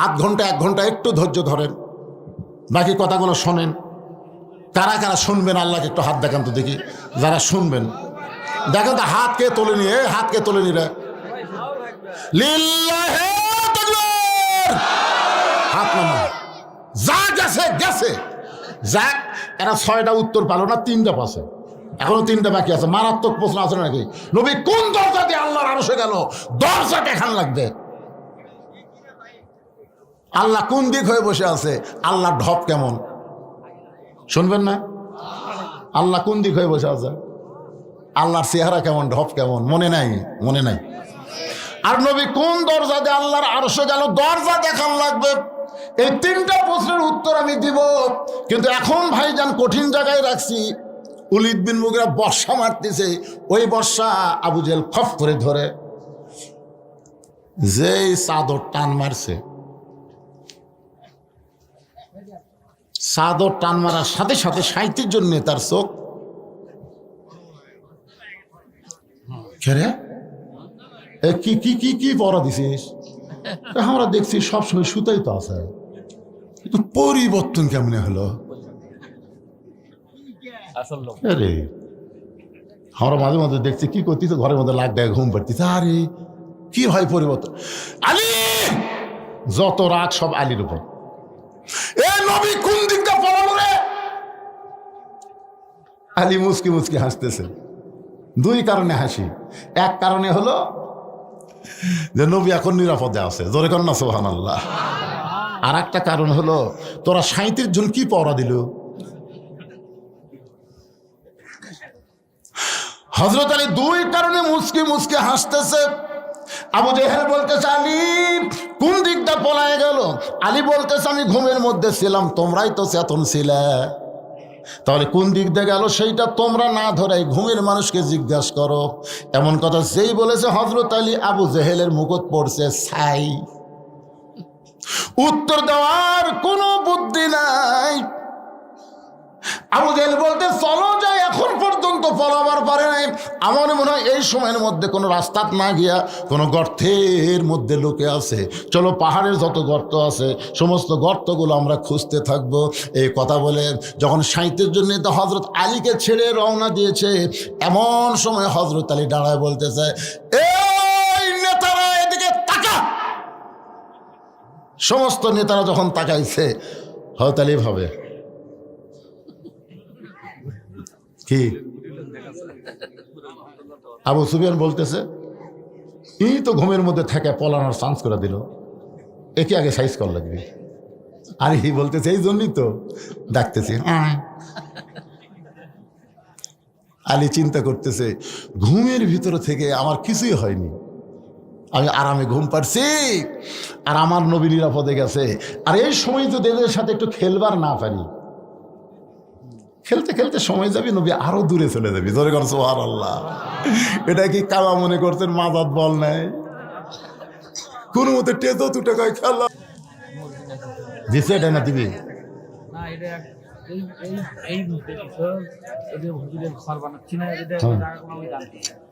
1 ঘন্টা 1 ঘন্টা একটু ধৈর্য ধরেন, বাকি কথাগুলো শোনেন। কারা কারা শুনবেন আল্লাহকে একটু হাত দেখান তো দেখি। যারা শুনবেন দেখেন তো হাত কে তোলে নিয়ে, হাত কে তোলে নি রে? লিল্লাহে তাকবীর। হাত নামা। যা গেছে গেছে যাক। এরা 6টা উত্তর পালো না, 3টা পাশে, এখনো 3টা বাকি আছে। মারাত্মক প্রশ্ন আছে নাকি? নবী কোন দরজা দিয়ে আল্লাহর আরশে গেল? দরজা দেখান লাগবে। আল্লাহ কোন দিক হয়ে বসে আছে? আল্লাহর ঢপ কেমন শুনবেন না? আল্লাহ কোন দিক হয়ে বসে আছে? আল্লাহর চেহারা কেমন, ঢপ কেমন? মনে নাই? মনে নাই। আর নবী কোন দরজা দিয়ে আল্লাহর আরশে গেল? দরজা দেখান লাগবে। এই 3টা প্রশ্নের উত্তর আমি দিব, কিন্তু এখন ভাইজান কঠিন জায়গায় রাখছি। ওলীদ বিন মুগীরা বর্ষা মারতেছে, ওই বর্ষা আবু জেহেল খপ করে ধরে যেই চাদর টান মারছে, চাদর টান মারার সাথে সাথে 37 জন নেতার চোখ খেরে কি কি কি কি পড়া দিছিস? আমরা দেখছি সবসময় সুতাই তো আছে, কিন্তু পরিবর্তন কেমনে হলো? আরে আমরা মাঝে মাঝে দেখছি কি করতেছে, ঘরের মধ্যে লাখ টাকা ঘুম পাড়তেছে। আরে কি হয় পরিবর্তন, আলী যত রাগ সব আলীর উপর। এ নবী কোন দিকটা পড়ালো রে? আলী মুচকি মুচকি হাসতেছে। দুই কারণে হাসি। এক কারণে হলো যে নবী এখন নিরাপদে আছে, জোরে কর না সুবহানাল্লাহ। আর একটা কারণ হলো তোরা 37 জন কি পড়া দিল। হযরত আলী দুই কারণে মুচকি মুচকি হাসতেছে। আবু জেহেল বলতেছে আলী কোন দিকটা পলায় গেল? আলী বলতেছে আমি ঘুমের মধ্যে ছিলাম, তোমরাই তো চেতন ছিলে, তাহলে কোন দিক দিয়ে গেল সেইটা তোমরা না ধরে ঘুমের মানুষকে জিজ্ঞাসা করো। এমন কথা যেই বলেছে হযরত আলী, আবু জেহেলের মুকুট পড়ছে ছাই, উত্তর দেওয়ার কোনো বুদ্ধি নাই। আবু জেহেল বলতে চলো যাই, এখন পর্যন্ত পলাবার পারে নাই। আমার মনে হয় এই সময়ের মধ্যে কোনো রাস্তা না গিয়া কোনো গর্তের মধ্যে লুকে আছে। চলো পাহাড়ের যত গর্ত আছে সমস্ত গর্তগুলো আমরা খুঁজতে থাকবো। এই কথা বলে যখন 37 জন নেতা হযরত আলীকে ছেড়ে রওনা দিয়েছে, এমন সময় হযরত আলী দাঁড়ায় বলতেছে এই নেতারা এদিকে তাকা। সমস্ত নেতারা যখন তাকাইছে, হযরত আলী ভাবে কি? আবু সুফিয়ান বলতেছে এই তো ঘুমের মধ্যে থেকে পলানোর চান্স করে দিল, একে আগে সাইজ কর লাগবে। আর ই বলতেছে এই জন্যই তো ডাকতেছি। আলী চিন্তা করতেছে ঘুমের ভিতর থেকে আমার কিছুই হয়নি, আমি আরামে ঘুম পাচ্ছি, আর আমার নবী নিরাপদে গেছে। আর এই সময় যদি এদের সাথে একটু খেলবার না পারি, খেলতে খেলতে সময় যাবি, নবী আরো দূরে চলে যাবি। জোরে কর সুবহানাল্লাহ। এটা কি কাবা মনে করছেন মাদাত বল নাই? কোন মতে টেতো 2 টাকায় খেলা দিছে, এটা না দিবি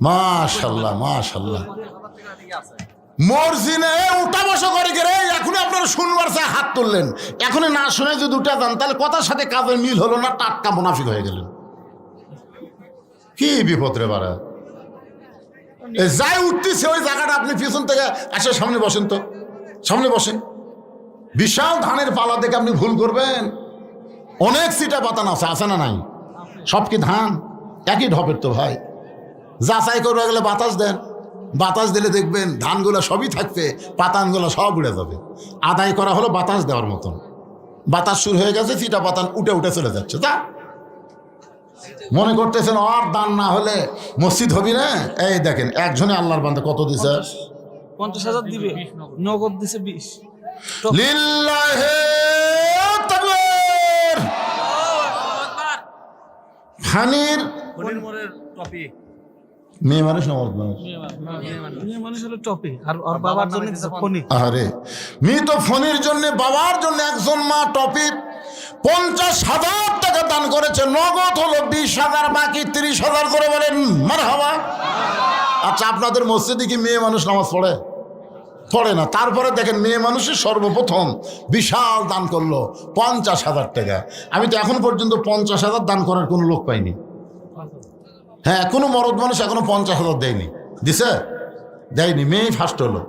মাশাআল্লাহ মাশাআল্লাহ। মর্জিনে উঠা বসা করে রে, এখনই আপনারা শুনবার চাই হাত তুললেন, এখনই না শুনে যদি উঠে যান তাহলে কথার সাথে কাজের মিল হলো না, টাটকা মুনাফিক হয়ে গেলেন। কি বিপদ রে বাড়া। যাই উঠতেছে ওই জায়গাটা আপনি পিছন থেকে আসে সামনে বসেন, তো সামনে বসেন। বিশাল ধানের পালা দেখে আপনি ভুল করবেন। অনেক সিটা পাতান আছে, আছে না নাই? সব কি ধান একই ঢপের? তো ভাই যাচাই করবে গেলে বাতাস দেন, বাতাস দিলে দেখবেন ধানগুলো সবই থাকবে, পাতানগুলো সব উড়ে যাবে। আদায় করা হলো বাতাস দেওয়ার মতন। বাতাস শুরু হয়ে গেছে, চিটা পাতান উঠে উঠে চলে যাচ্ছে। তা মনে করতেছেন আর দান না হলে মসজিদ হবি না? এই দেখেন একজনে আল্লাহর বান্দা কত দিছে? 50,000 দিবে, নগদ দিছে 20। লিল্লাহি তাকবীর। ফানির টপি মেয়ে মানুষ না মর্দ মানুষ? মেয়ে মানুষ হলো টপি, আর বাবার জন্য দিছে ফনি। আরে মেয়ে তো ফনির জন্য, বাবার জন্য একজন মা টপি 50,000 টাকা দান করেছে। নগদ হলো 20,000, বাকি 30,000। করে বলেন মারহাবা। আচ্ছা আপনাদের মসজিদে কি মেয়ে মানুষ নামাজ পড়ে? পড়ে না। তারপরে দেখেন মেয়ে মানুষের সর্বপ্রথম বিশাল দান করলো 50,000 টাকা। আমি তো এখন পর্যন্ত 50,000 দান করার কোনো লোক পাইনি। হ্যাঁ, কোনো মরদ মানুষ এখনো 50,000 দেয়নি। দিছে? দেয়নি। মেয়েই ফার্স্ট হলো।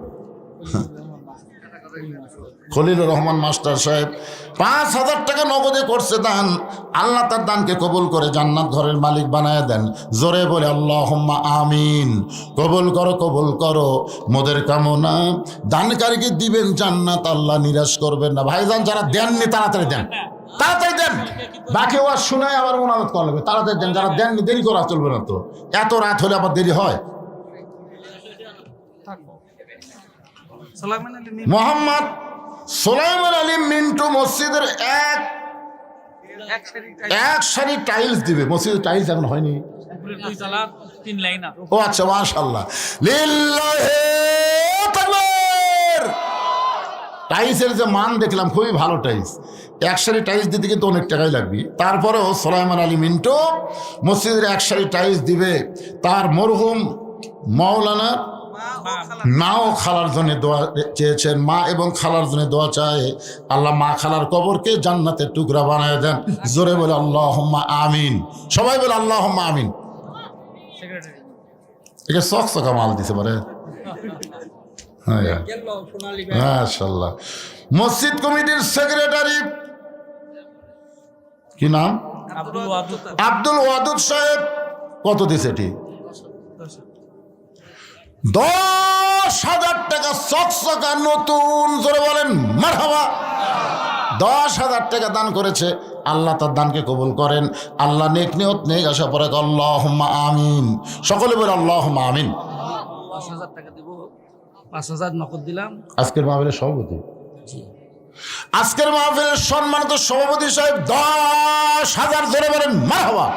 খলিলুর রহমান মাস্টার সাহেব 5,000 টাকা নগদে করছে দান। আল্লাহ তার দানকে কবুল করে জান্নাত ঘরের মালিক বানায় দেন। জোরে বলে আল্লাহুম্মা আমিন। কবুল করো, কবুল করো মোদের কামনা। দানকারীকে দিবেন জান্নাত, আল্লাহ নিরাশ করবেন না। ভাইজান যারা দেননি তাড়াতাড়ি দেন, তাড়াতাড়ি দেন। বাকি ওয়াজ শোনায় আবার মোনাজাত করা লাগবে, তাড়াতাড়ি দেন। যারা দেননি দেরি করা চলবে না তো, এত রাত হলে আবার দেরি হয়। মোহাম্মদ সুলাইমান আলী মিন্টু মসজিদের এক সারি টাইলস দিবে। মসজিদের টাইলস এখন হয়নি। ও আচ্ছা, মাশাআল্লাহ, লিল্লাহি তাকবীর। টাইলসের যে মান দেখলাম খুবই ভালো টাইলস। এক সারি টাইলস দিতে কিন্তু অনেক টাকাই লাগবে। তারপরেও সুলাইমান আলী মিন্টু মসজিদের এক সারি টাইলস দিবে। তার মরহুম মাওলানা মা ও খালার জন্য দোয়া চেয়েছেন। মা এবং খালার জন্য দোয়া চায়, আল্লাহ মা খালার কবরকে জান্নাতের টুকরা বানায় দেন। জোরে বলে আল্লাহুম্মা আমিন। সবাই বলে আল্লাহুম্মা আমিন। এটা চকচকা মাল দিছে পারে। হ্যাঁ মাশাআল্লাহ। মসজিদ কমিটির সেক্রেটারি কি নাম? আব্দুল ওয়াদুদ সাহেব। কত দিছে এটি? 10,000 টাকা চকচকা নতুন, জোরে বলেন মারহাবা। 10,000 টাকা দান করেছে। আল্লাহ তার দানকে কবুল করেন। আল্লাহ নেক নিয়ত নেক আশা পরে আল্লাহুম্মা আমিন। সকলে বলে আল্লাহুম্মা আমিন। 5,000 টাকা দিব, 5,000 নগদ দিলাম। আজকের মাহফিলের সভাপতি, আজকের মাহফিলের সম্মানিত সভাপতি সাহেব 10,000, জোরে বলেন মারহাবা।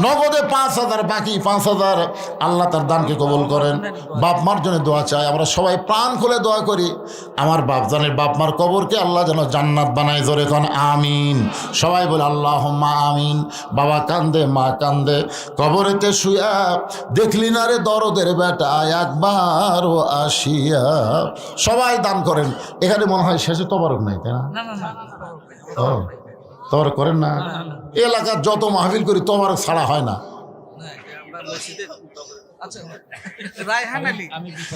নগদে 5,000, বাকি 5,000 আল্লাহ তার দানকে কবুল করেন। বাপ মার জন্য দোয়া চাই, আমরা সবাই প্রাণ খুলে দোয়া করি। আমার বাপজানের বাপ মার কবরকে আল্লাহ যেন জান্নাত বানায়, জোরে কোন আমিন। সবাই বলে আল্লাহুম্মা আমিন। বাবা কান্দে, মা কান্দে, কবরেতে শুয়া দেখলি না রে দরদের বেটা একবারও আসিয়া। সবাই দান করেন। এখানে মনে হয় শেষে তবারক নাই, তাই না? তবারক করেন না? এলাকার যত মাহফিল করি তবারক ছাড়া হয় না।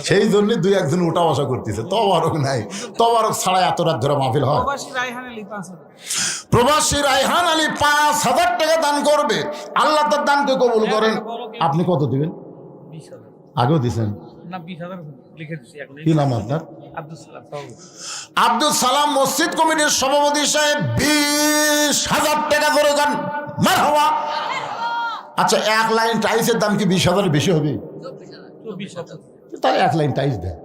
সেই জন্য 2-1 উঠা বসা করতেছে, তবারক নাই। তবারক ছাড়া এত রাত ধরে মাহফিল হয়? প্রবাসী রায়হান আলী 5,000 টাকা দান করবে। আল্লাহ তার দানকে কবুল করেন। আপনি কত দিবেন? আগেও দিছেন? কি নাম আপনার? আব্দুল সালাম। মসজিদ কমিটির সভাপতি সাহেব 20,000 টাকা করে গান মারহাবা। আচ্ছা, 1 লাইন টাইলসের দাম কি 20,000 বেশি হবে? তাহলে 1 লাইন টাইলস দেয়,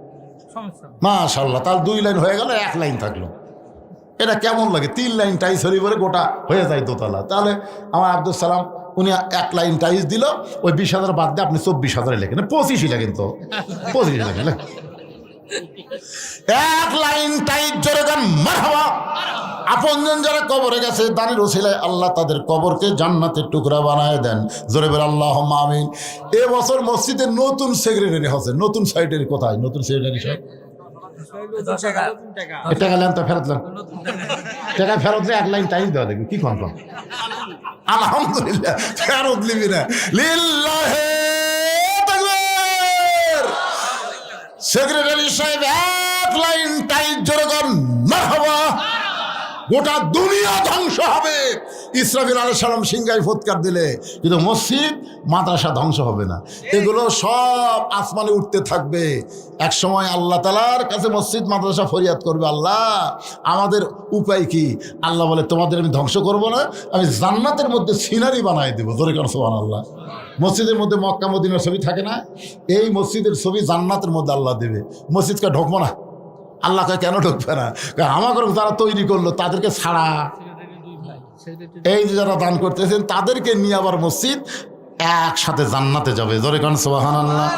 মাশাআল্লাহ। তাহলে 2 লাইন হয়ে গেল, 1 লাইন থাকলো। এটা কেমন লাগে? 3 লাইন টাইলস হলে পরে গোটা হয়ে যায় দোতলা। তাহলে আমার আব্দুল সালাম উনি 1 লাইন টাইলস দিল, ওই 20,000 বাদ দিয়ে আপনি 24,000 লেখেন, 25ই লেখেন, তো 25 লেখেন। 1 লাইন টাইলস জোরে গান মারহাবা। আপনজন যারা কবরে গেছে, দানের ওসিলায় আল্লাহ তাদের কবরকে জান্নাতের টুকরা বানায় দেন, জোরে বলে আল্লাহুম্মা আমিন। এবছর মসজিদে নতুন সেক্রেটারি হচ্ছে। নতুন সেক্রেটারি কোথায়? নতুন সেক্রেটারি সাহেব টাকা নেন তো, ফেরত নেন। টাকা ফেরত দিয়ে 1 লাইন টাইলস দেওয়া দেখবি কি কনফার্ম। আলহামদুলিল্লাহ, ফেরত নিবি না। লিল্লাহে তাকবীর। সেক্রেটারি সাহেব 1 লাইন টাইলস জোরে গান মারহাবা। গোটা দুনিয়া ধ্বংস হবে। ইসরাফিল আলাইহিস সালাম সিংহায় ফুৎকার দিলে, কিন্তু মসজিদ মাদ্রাসা ধ্বংস হবে না। এগুলো সব আসমানে উঠতে থাকবে। এক সময় আল্লাহ তাআলার কাছে মসজিদ মাদ্রাসা ফরিয়াদ করবে, আল্লাহ আমাদের উপায় কি? আল্লাহ বলে, তোমাদের আমি ধ্বংস করব না, আমি জান্নাতের মধ্যে সিনারি বানাই দেবো। জোরে কারণ সুবহানাল্লাহ। মসজিদের মধ্যে মক্কা মদিনার ছবি থাকে না? এই মসজিদের ছবি জান্নাতের মধ্যে আল্লাহ দেবে। মসজিদকে ঢুকবো না। আল্লাহকে কেন ঢুকবে না? আমাকে যারা তৈরি করলো তাদেরকে ছাড়া, এই যে যারা দান করতেছেন তাদেরকে নিয়ে আবার মসজিদ একসাথে জান্নাতে যাবে। জোরে কারণ সুবহানাল্লাহ।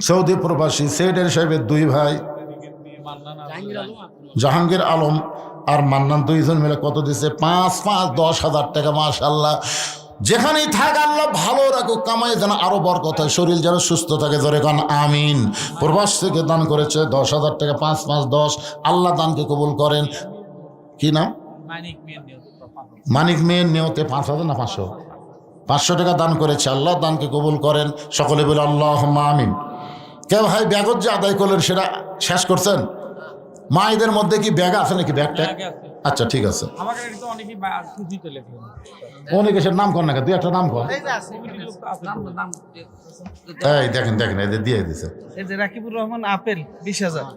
সৌদি প্রবাসী সেক্রেটারি সাহেবের 2 ভাই, জাহাঙ্গীর আলম আর মান্নান, 2 জন মিলে কত দিছে? 5-5 10,000 টাকা। মাশাআল্লাহ। যেখানেই থাক আল্লাহ ভালো রাখুক, কামাই যেন আরো বরকত হয়, শরীর যেন সুস্থ থাকে, জোরে কান আমিন। প্রবাস থেকে দান করেছে 10,000 টাকা, 5-5 10। আল্লাহ দানকে কবুল করেন। কি নাম? মানিক মেয়ের নিয়তে 5,000 না 500? 500 টাকা দান করেছে। আল্লাহ দানকে কবুল করেন। সকলে বলে আল্লাহুম্মা আমিন। কে ভাই ব্যাগত যে আদায় করলেন সেটা শেষ করছেন? মায়েদের মধ্যে কি ব্যাগ আছে নাকি? ব্যাগটা আচ্ছা ঠিক আছে। অনেকে সে নাম কর না, 2-1টা নাম কর। এই দেখেন দেখেন, এদের দিয়ে দিছে। এই যে রাকিবুর রহমান আপেল 20,000।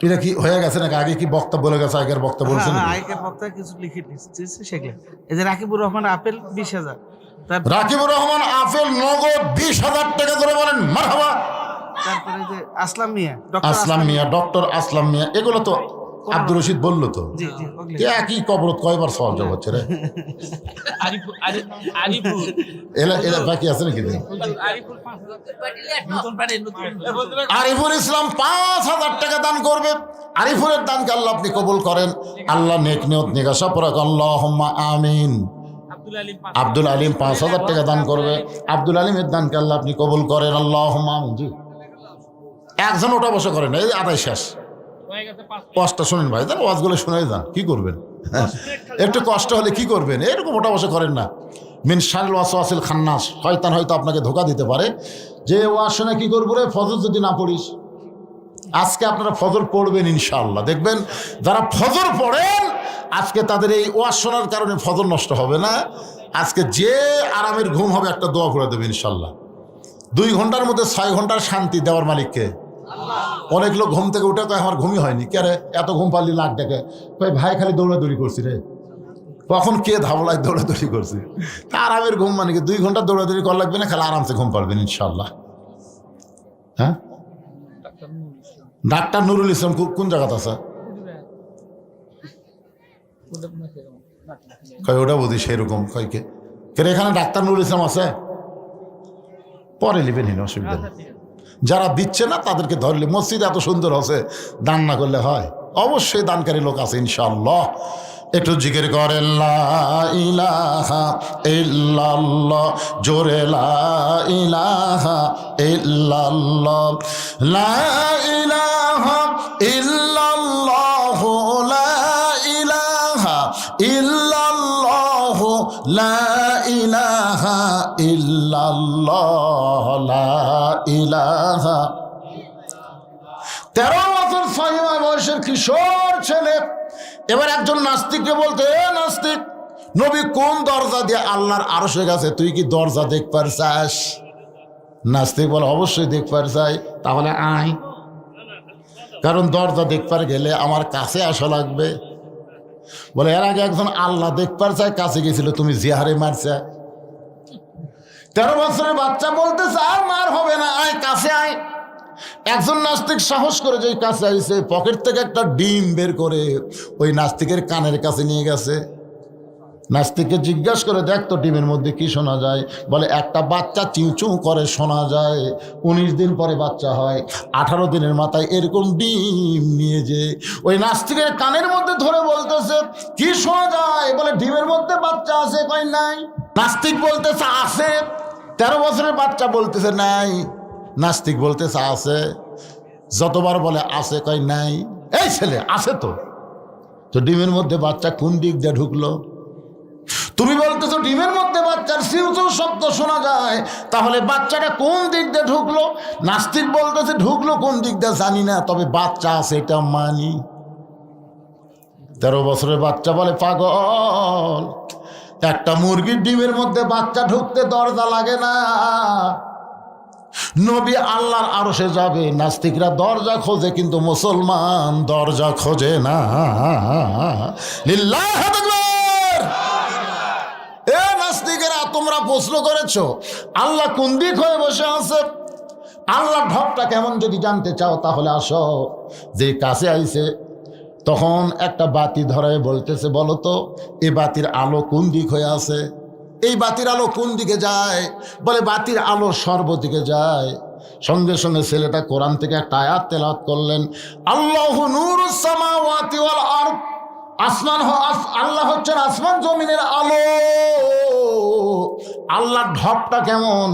এটা কি হয়ে গেছে নাকি? আগে কি বক্তব্য বলে গেছে? আগের বক্তব্য বলছেন? আগের বক্তা কিছু লিখে দিচ্ছে সেগুলো। এই যে রাকিবুর রহমান আপেল 20,000। রাকিবুর রহমান আপেল নগদ 20,000 টাকা ধরে বলেন মারহাবা। তারপরে যে আসলাম মিয়া, ডক্টর আসলাম মিয়া, এগুলো তো আব্দুর রশিদ বললো তো। একই কবরত কয়বার সওয়াল জবাব হচ্ছে রে? এলা বাকি আছে নাকি? আরিফুল ইসলাম 5,000 টাকা দান করবে। আরিফুলের দানকে আল্লাহ আপনি কবুল করেন। আল্লাহ নেক নিয়ত নিগাসা পড়াক, আল্লাহুম্মা আমিন। আব্দুল আলিম 5,000 টাকা দান করবে। আব্দুল আলিমের দানকে আল্লাহ আপনি কবুল করেন, আল্লাহুম্মা আমিন। জি, একজন ওটা বসে করেন, এই আদায় শেষ। 5টা শুনেন ভাই, তার ওয়াজগুলো শুনে যান, কি করবেন? হ্যাঁ, একটু কষ্ট হলে কি করবেন, এরকম ওটা বসে করেন না। মিন শারিল ওয়াসওয়াসিল খান্নাস, শয়তান হয়তো আপনাকে ধোকা দিতে পারে যে ওয়াজ শুনে কি করবো রে, ফজর যদি না পড়িস। আজকে আপনারা ফজর পড়বেন ইনশাআল্লাহ, দেখবেন যারা ফজর পড়েন আজকে তাদের এই ওয়াজ শোনার কারণে ফজর নষ্ট হবে না। আজকে যে আরামের ঘুম হবে একটা দোয়া করে দেবে ইনশাআল্লাহ। 2 ঘন্টার মধ্যে 6 ঘন্টার শান্তি দেওয়ার মালিককে। অনেক লোক ঘুম থেকে উঠে কয় আমার ঘুমই হয়নি, কে রে এত ঘুম পারলি লাখ ডেকে, কয় ভাই খালি দৌড়াদৌড়ি করছি রে। কখন কে ধাবলায় দৌড়াদৌড়ি করছি, তা আরামের ঘুম মানে কি 2 ঘন্টা দৌড়াদৌড়ি করা লাগবে না, খালি আরামসে ঘুম পারবেন ইনশাআল্লাহ। হ্যাঁ, ডাক্তার নুরুল ইসলাম কোন জায়গাতে আছে? কয় ওটা বুঝি সেরকম কয় কে এখানে ডাক্তার নুরুল ইসলাম আছে? পরে লিবেন, অসুবিধা নেই। যারা দিচ্ছে না তাদেরকে ধরলে, মসজিদ এত সুন্দর আছে, দান না করলে হয়? অবশ্যই দানকারী লোক আছে ইনশাআল্লাহ। একটু জিকির করে লা ইলাহা ইল্লাল্লাহ, জোরে লা ইলাহা ইল্লাল্লাহ, লা ইলাহা ইল্লাল্লাহ, লা ইলাহা ইল্লাল্লাহ, লা ইলাহা ইল্লাল্লাহ, লা ইলাহা। 13 বছর 6 মাস বয়সের কিশোর ছেলে এবার একজন নাস্তিককে বলতে, নাস্তিক, নবী কোন দরজা দিয়ে আল্লাহর আরশে গেছে, তুই কি দরজা দেখবার চাস? নাস্তিক বলে অবশ্যই দেখবার চাই। তাহলে আয়, কারণ দরজা দেখবার গেলে আমার কাছে আসা লাগবে। বলে এর আগে একজন আল্লাহ দেখবার চাই, কাছে গেছিল, তুমি জিহারে মারছে। 13 বছরের বাচ্চা বলতেছে আর মার হবে না, আয় কাছে আয়। একজন নাস্তিক সাহস করে যে কাছে আইছে, পকেট থেকে একটা ডিম বের করে ওই নাস্তিকের কানের কাছে নিয়ে গেছে। নাস্তিককে জিজ্ঞাসা করে, দেখ তো ডিমের মধ্যে কি শোনা যায়? বলে একটা বাচ্চা চিউচু করে শোনা যায়। 19 দিন পরে বাচ্চা হয়, 18 দিনের মাথায় এরকম ডিম নিয়ে যে ওই নাস্তিকের কানের মধ্যে ধরে বলতেছে কি শোনা যায়? বলে ডিমের মধ্যে বাচ্চা আছে। কই নাই। নাস্তিক বলতেছে আছে। 13 বছরের বাচ্চা বলতেছে নাই। নাস্তিক বলতেছে আছে। যতবার বলে আছে, কই নাই। এই ছেলে আছে তো ডিমের মধ্যে বাচ্চা কোন দিক দিয়ে ঢুকলো? তুমি বলতেছো ডিমের মধ্যে বাচ্চার সিউচু শব্দ শোনা যায়, তাহলে বাচ্চাটা কোন দিক দিয়ে ঢুকলো? নাস্তিক বলতেছে ঢুকলো কোন দিক দিয়ে জানি না, তবে বাচ্চা আছে এটা মানি। 13 বছরের বাচ্চা বলে পাগল, একটা মুরগির ডিমের মধ্যে বাচ্চা ঢুকতে দরজা লাগে না। নবী আল্লাহর আরশে যাবে, নাস্তিকরা দরজা খোঁজে কিন্তু মুসলমান দরজা খোঁজে না। লিল্লাহ আকবার। এ নাস্তিকেরা, তোমরা প্রশ্ন করেছো আল্লাহ কোন দিক হয়ে বসে আছে? আল্লাহর ঢপটা কেমন যদি জানতে চাও তাহলে আসো। যে কাছে আইছে তখন একটা বাতি ধরায় বলতেছে, বলো তো এই বাতির আলো কোন দিক হয়ে আছে? এই বাতির আলো কোন দিকে যায়? বলে বাতির আলো সর্বদিকে যায়। সঙ্গে সঙ্গে ছেলেটা কোরআন থেকে একটা আয়াত তেলাওয়াত করলেন, আল্লাহু নূরুস সামাওয়াতি ওয়াল আরদ। আল্লাহ হচ্ছেন আসমান জমিনের আলো। আল্লাহর ঢপটা কেমন?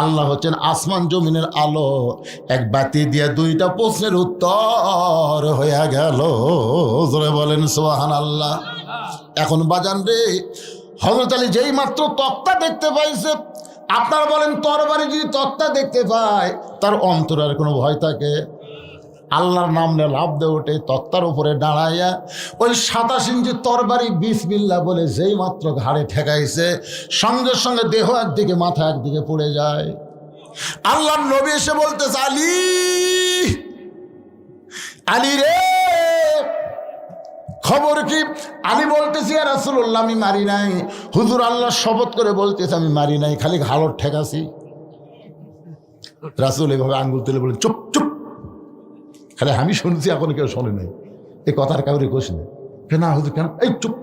আল্লাহ হচ্ছেন আসমান জমিনের আলো। এক বাতি দিয়ে 2টা প্রশ্নের উত্তর হয়ে গেল। জোরে বলেন সুবহানাল্লাহ। এখন বাজান রে, হযরত আলী যেই মাত্র তক্তা দেখতে পাইছে, আপনারা বলেন তরবারি যদি তক্তা দেখতে পায় তার অন্তরে আর কোনো ভয় থাকে? আল্লাহর নাম নিয়ে লাভ দিয়ে ওঠে, তক্তার উপরে দাঁড়াইয়া ওই 27 ইঞ্চি তরবারি বিসমিল্লাহ বলে যেই মাত্র ঘাড়ে ঠেকাইছে, সঙ্গে সঙ্গে দেহ একদিকে মাথা একদিকে পড়ে যায়। আল্লাহর নবী এসে বলতেছে, আলী, আলী রে খবর কি? আলী বলতেছি, ইয়া রাসূলুল্লাহ আমি মারি নাই। হুজুর আল্লাহ শপথ করে বলতেছে আমি মারি নাই, খালি ঘাড় ঠেকাছি। রাসূল এভাবে আঙ্গুল তুলে বলে, চুপ চুপ, খালি আমি শুনছি, এখন কেউ শোনে নাই। এই কথার কাউরে কোষ নেই। না হুজুর কেন? এই চুপ,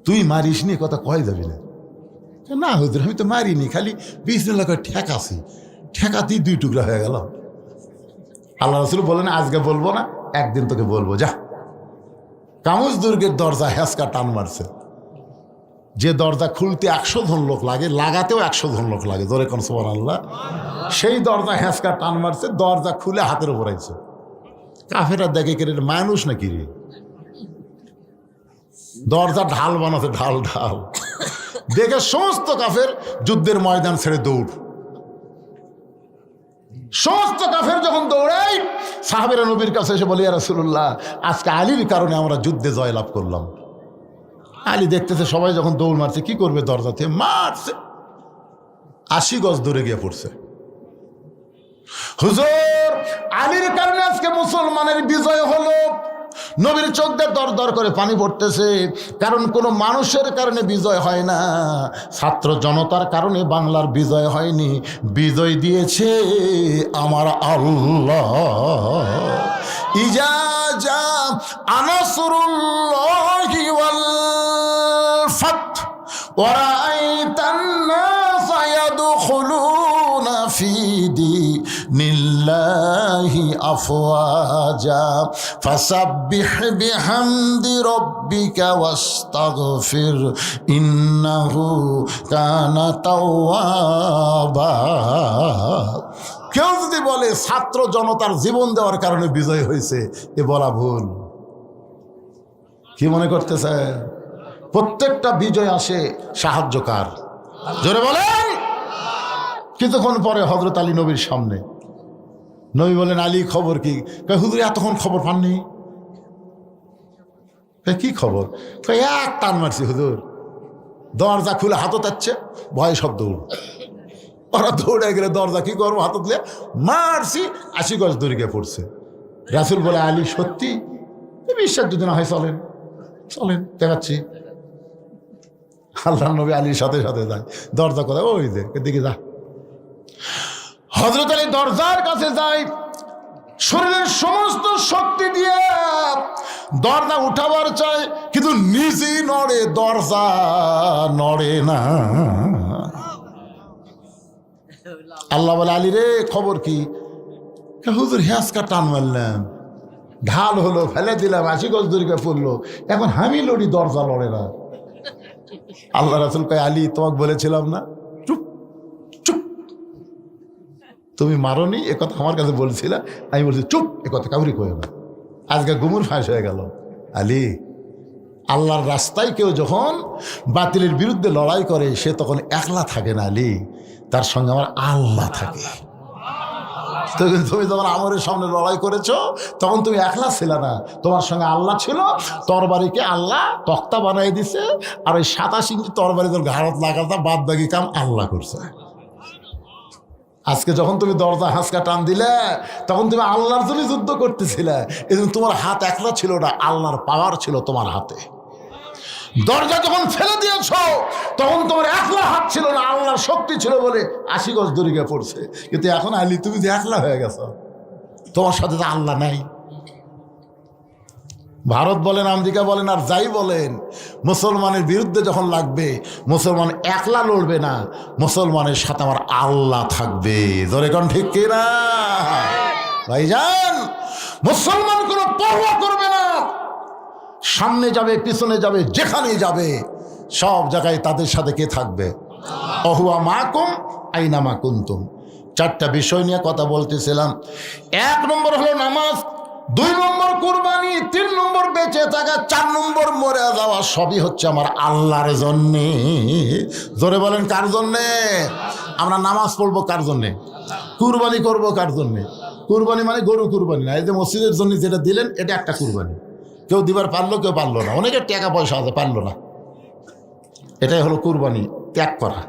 তুই মারিস নি, কথা কয় যাবি না। না হুজুর আমি তো মারিনি, খালি বিসমিল্লাহ করে ঠেকাছি, ঠেকাতেই 2 টুকরা হয়ে গেল। আল্লাহ রাসূল বলেন আজকে বলবো না, একদিন তোকে বলবো, যা। কামুজ দুর্গের দরজা হ্যাঁচকা টান মারছে। যে দরজা খুলতে 100 জন লোক লাগে, লাগাতেও 100 জন লোক লাগে, জোরে কোন সুবহানাল্লাহ। সেই দরজা হ্যাঁচকা টান মারছে, দরজা খুলে হাতের উপর আইছে। কাফেররা দেখে কে মানুষ নাকি রে? দরজা ঢাল বানাতে, ঢাল ঢাল দেখে সমস্ত কাফের যুদ্ধের ময়দান ছেড়ে দৌড়। সমস্ত কাফের যখন দৌড়াই, সাহাবেরা নবীর কাছে এসে বলে, ইয়া রাসূলুল্লাহ, আজকে আলীর কারণে আমরা যুদ্ধে জয়লাভ করলাম। আলী দেখতেছে সবাই যখন দৌড় মারছে, কি করবে, দরজাতে মারছে, 80 গজ দূরে গিয়ে পড়ছে। হুজুর, আলীর কারণে আজকে মুসলমানের বিজয় হলো। নবীর চোখ দিয়ে দর দর করে পানি পড়তেছে, কারণ কোনো মানুষের কারণে বিজয় হয় না, ছাত্র জনতার কারণে বাংলার বিজয় হয়নি, বিজয় দিয়েছে আমার আল্লাহ। ইজা জা আনাসরুল্লাহি ওয়াল ফাত ওয়া রাআইতান নাসা ইয়াদখুলুনা ফি দীনিল্লাহি আফওয়াজা ফাসাব্বিহ বিহামদি রাব্বিকা ওয়াস্তাগফির ইন্নাহু কানা তাওয়াবা। কেউ যদি বলে ছাত্র জনতার জীবন দেওয়ার কারণে বিজয় হয়েছে, এ বলা ভুল। কি মনে করতেছে? প্রত্যেকটা বিজয় আসে সাহায্যকার, জোরে বলেন। কিছুক্ষণ পরে হযরত আলী নবীর সামনে, নবী বলেন, আলী খবর কি? হুজুর এতক্ষণ খবর পাননি? কি খবর? এক টান মারছি হুজুর, দরজা খুলে হাতত যাচ্ছে, ভয়ে সব দৌড়। ওরা দৌড়ে গেলে দরজা কি করবো, হাতত দিয়ে মারছি, 80 গজ দূরে গিয়ে পড়ছে। রাসূল বলে, আলী সত্যি? বিশ্বাস যদি না হয় চলেন, চলেন দেখাচ্ছি। আল্লাহ নবী আলীর সাথে সাথে যায়, দরজা কোথায়, ওই যে এদিকে যা। হযরত আলী দরজার কাছে যায়, শরীরের সমস্ত শক্তি দিয়ে দরজা উঠাবার চায়, কিন্তু নিজেই নড়ে, দরজা নড়ে না। আল্লাহ বলে, আলী রে খবর কি? হুজুর হ্যাঁচকা টান মারলাম, ঢাল হলো, ফেলে দিলাম, 80 গজ দূরে পড়লো, এখন আমি লড়ি, দরজা লড়ে না। আল্লাহ রাসূল কয়, আলী তোমাকে বলেছিলাম না, চুপ চুপ, তুমি মারোনি, এ কথা আমার কাছে বলছিলা, আমি বলছি চুপ, এ কথা কাউরি কয় না। আজকে গুমুর ফাঁস হয়ে গেল। আলী, আল্লাহর রাস্তায় কেউ যখন বাতিলের বিরুদ্ধে লড়াই করে, সে তখন একলা থাকে না আলী, তার সঙ্গে আমার আল্লাহ থাকে। তুমি যখন আমরের সামনে লড়াই করেছো, তখন তুমি একলা ছিল না, তোমার সঙ্গে আল্লাহ ছিল। তরবারিকে আল্লাহ তক্তা বানাই দিছে, আর ওই 27 ইঞ্চি তরবারি তোর ঘাড়ত লাগাতা, বাদ বাকি কাম আল্লাহ করছে। আজকে যখন তুমি দরজা হাঁসকা টান দিলে, তখন তুমি আল্লাহর জন্য যুদ্ধ করতেছিলে, এই জন্য তোমার হাত একলা ছিল না, আল্লাহর পাওয়ার ছিল তোমার হাতে। দরজা যখন ফেলে দিয়েছ, তখন তোমার একলা হাত ছিল না, আল্লাহর শক্তি ছিল বলে 80 গজ দূরে গিয়ে পড়ছে। কিন্তু এখন আলী, তুমি যে একলা হয়ে গেছ, তোমার সাথে তো আল্লাহ নাই। ভারত বলেন, আমেরিকা বলেন, আর যাই বলেন, মুসলমানের বিরুদ্ধে যখন লাগবে, মুসলমান একলা লড়বে না, মুসলমানের সাথে আমার আল্লাহ থাকবে। জোরে কোন ঠিক কিনা ভাইজান? মুসলমান কোনো পরোয়া করবে না, সামনে যাবে, পিছনে যাবে, যেখানে যাবে, সব জায়গায় তাদের সাথে কে থাকবে? অহুয়া মাকুম আইনামা কুনতুম। 4টা বিষয় নিয়ে কথা বলতেছিলাম। 1 নম্বর হলো নামাজ, 2 নম্বর কুরবানি, 3 নম্বর বেঁচে থাকা, 4 নম্বর মরে যাওয়া। সবই হচ্ছে আমার আল্লাহর জন্যে। জোরে বলেন, কার জন্যে? আমরা নামাজ পড়বো কার জন্যে? কুরবানি করবো কার জন্যে? কুরবানি মানে গরু কুরবানি না, এই যে মসজিদের জন্য যেটা দিলেন, এটা একটা কুরবানি। কেউ দিবার পারলো, কেউ পারলো না, অনেকের টাকা পয়সা আছে, পারলো না। এটাই হলো কুরবানি, ত্যাগ করা।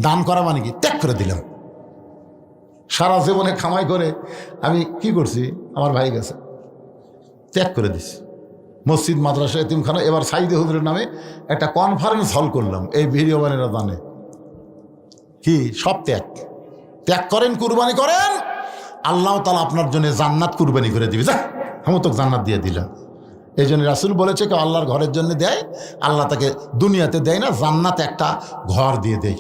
দান করা মানে কি? ত্যাগ করে দিলাম। সারা জীবনে কামাই করে আমি কি করছি? আমার ভাই গেছে, ত্যাগ করে দিছি। মসজিদ, মাদ্রাসা, এতিমখানা, এবার সাইদে হুজুরের নামে একটা কনফারেন্স হল করলাম, এই ভিডিও বানেরা জানে কি, সব ত্যাগ। ত্যাগ করেন, কুরবানি করেন, আল্লাহ তাআলা আপনার জন্য জান্নাত কুরবানি করে দিবে। যা, আমি তো জান্নাত দিয়ে দিলাম। এই জন্য রাসূল বলেছে, কেউ আল্লাহর ঘরের জন্য দেয়, আল্লাহ তাকে দুনিয়াতে দেয় না, জান্নাতে একটা ঘর দিয়ে দেয়।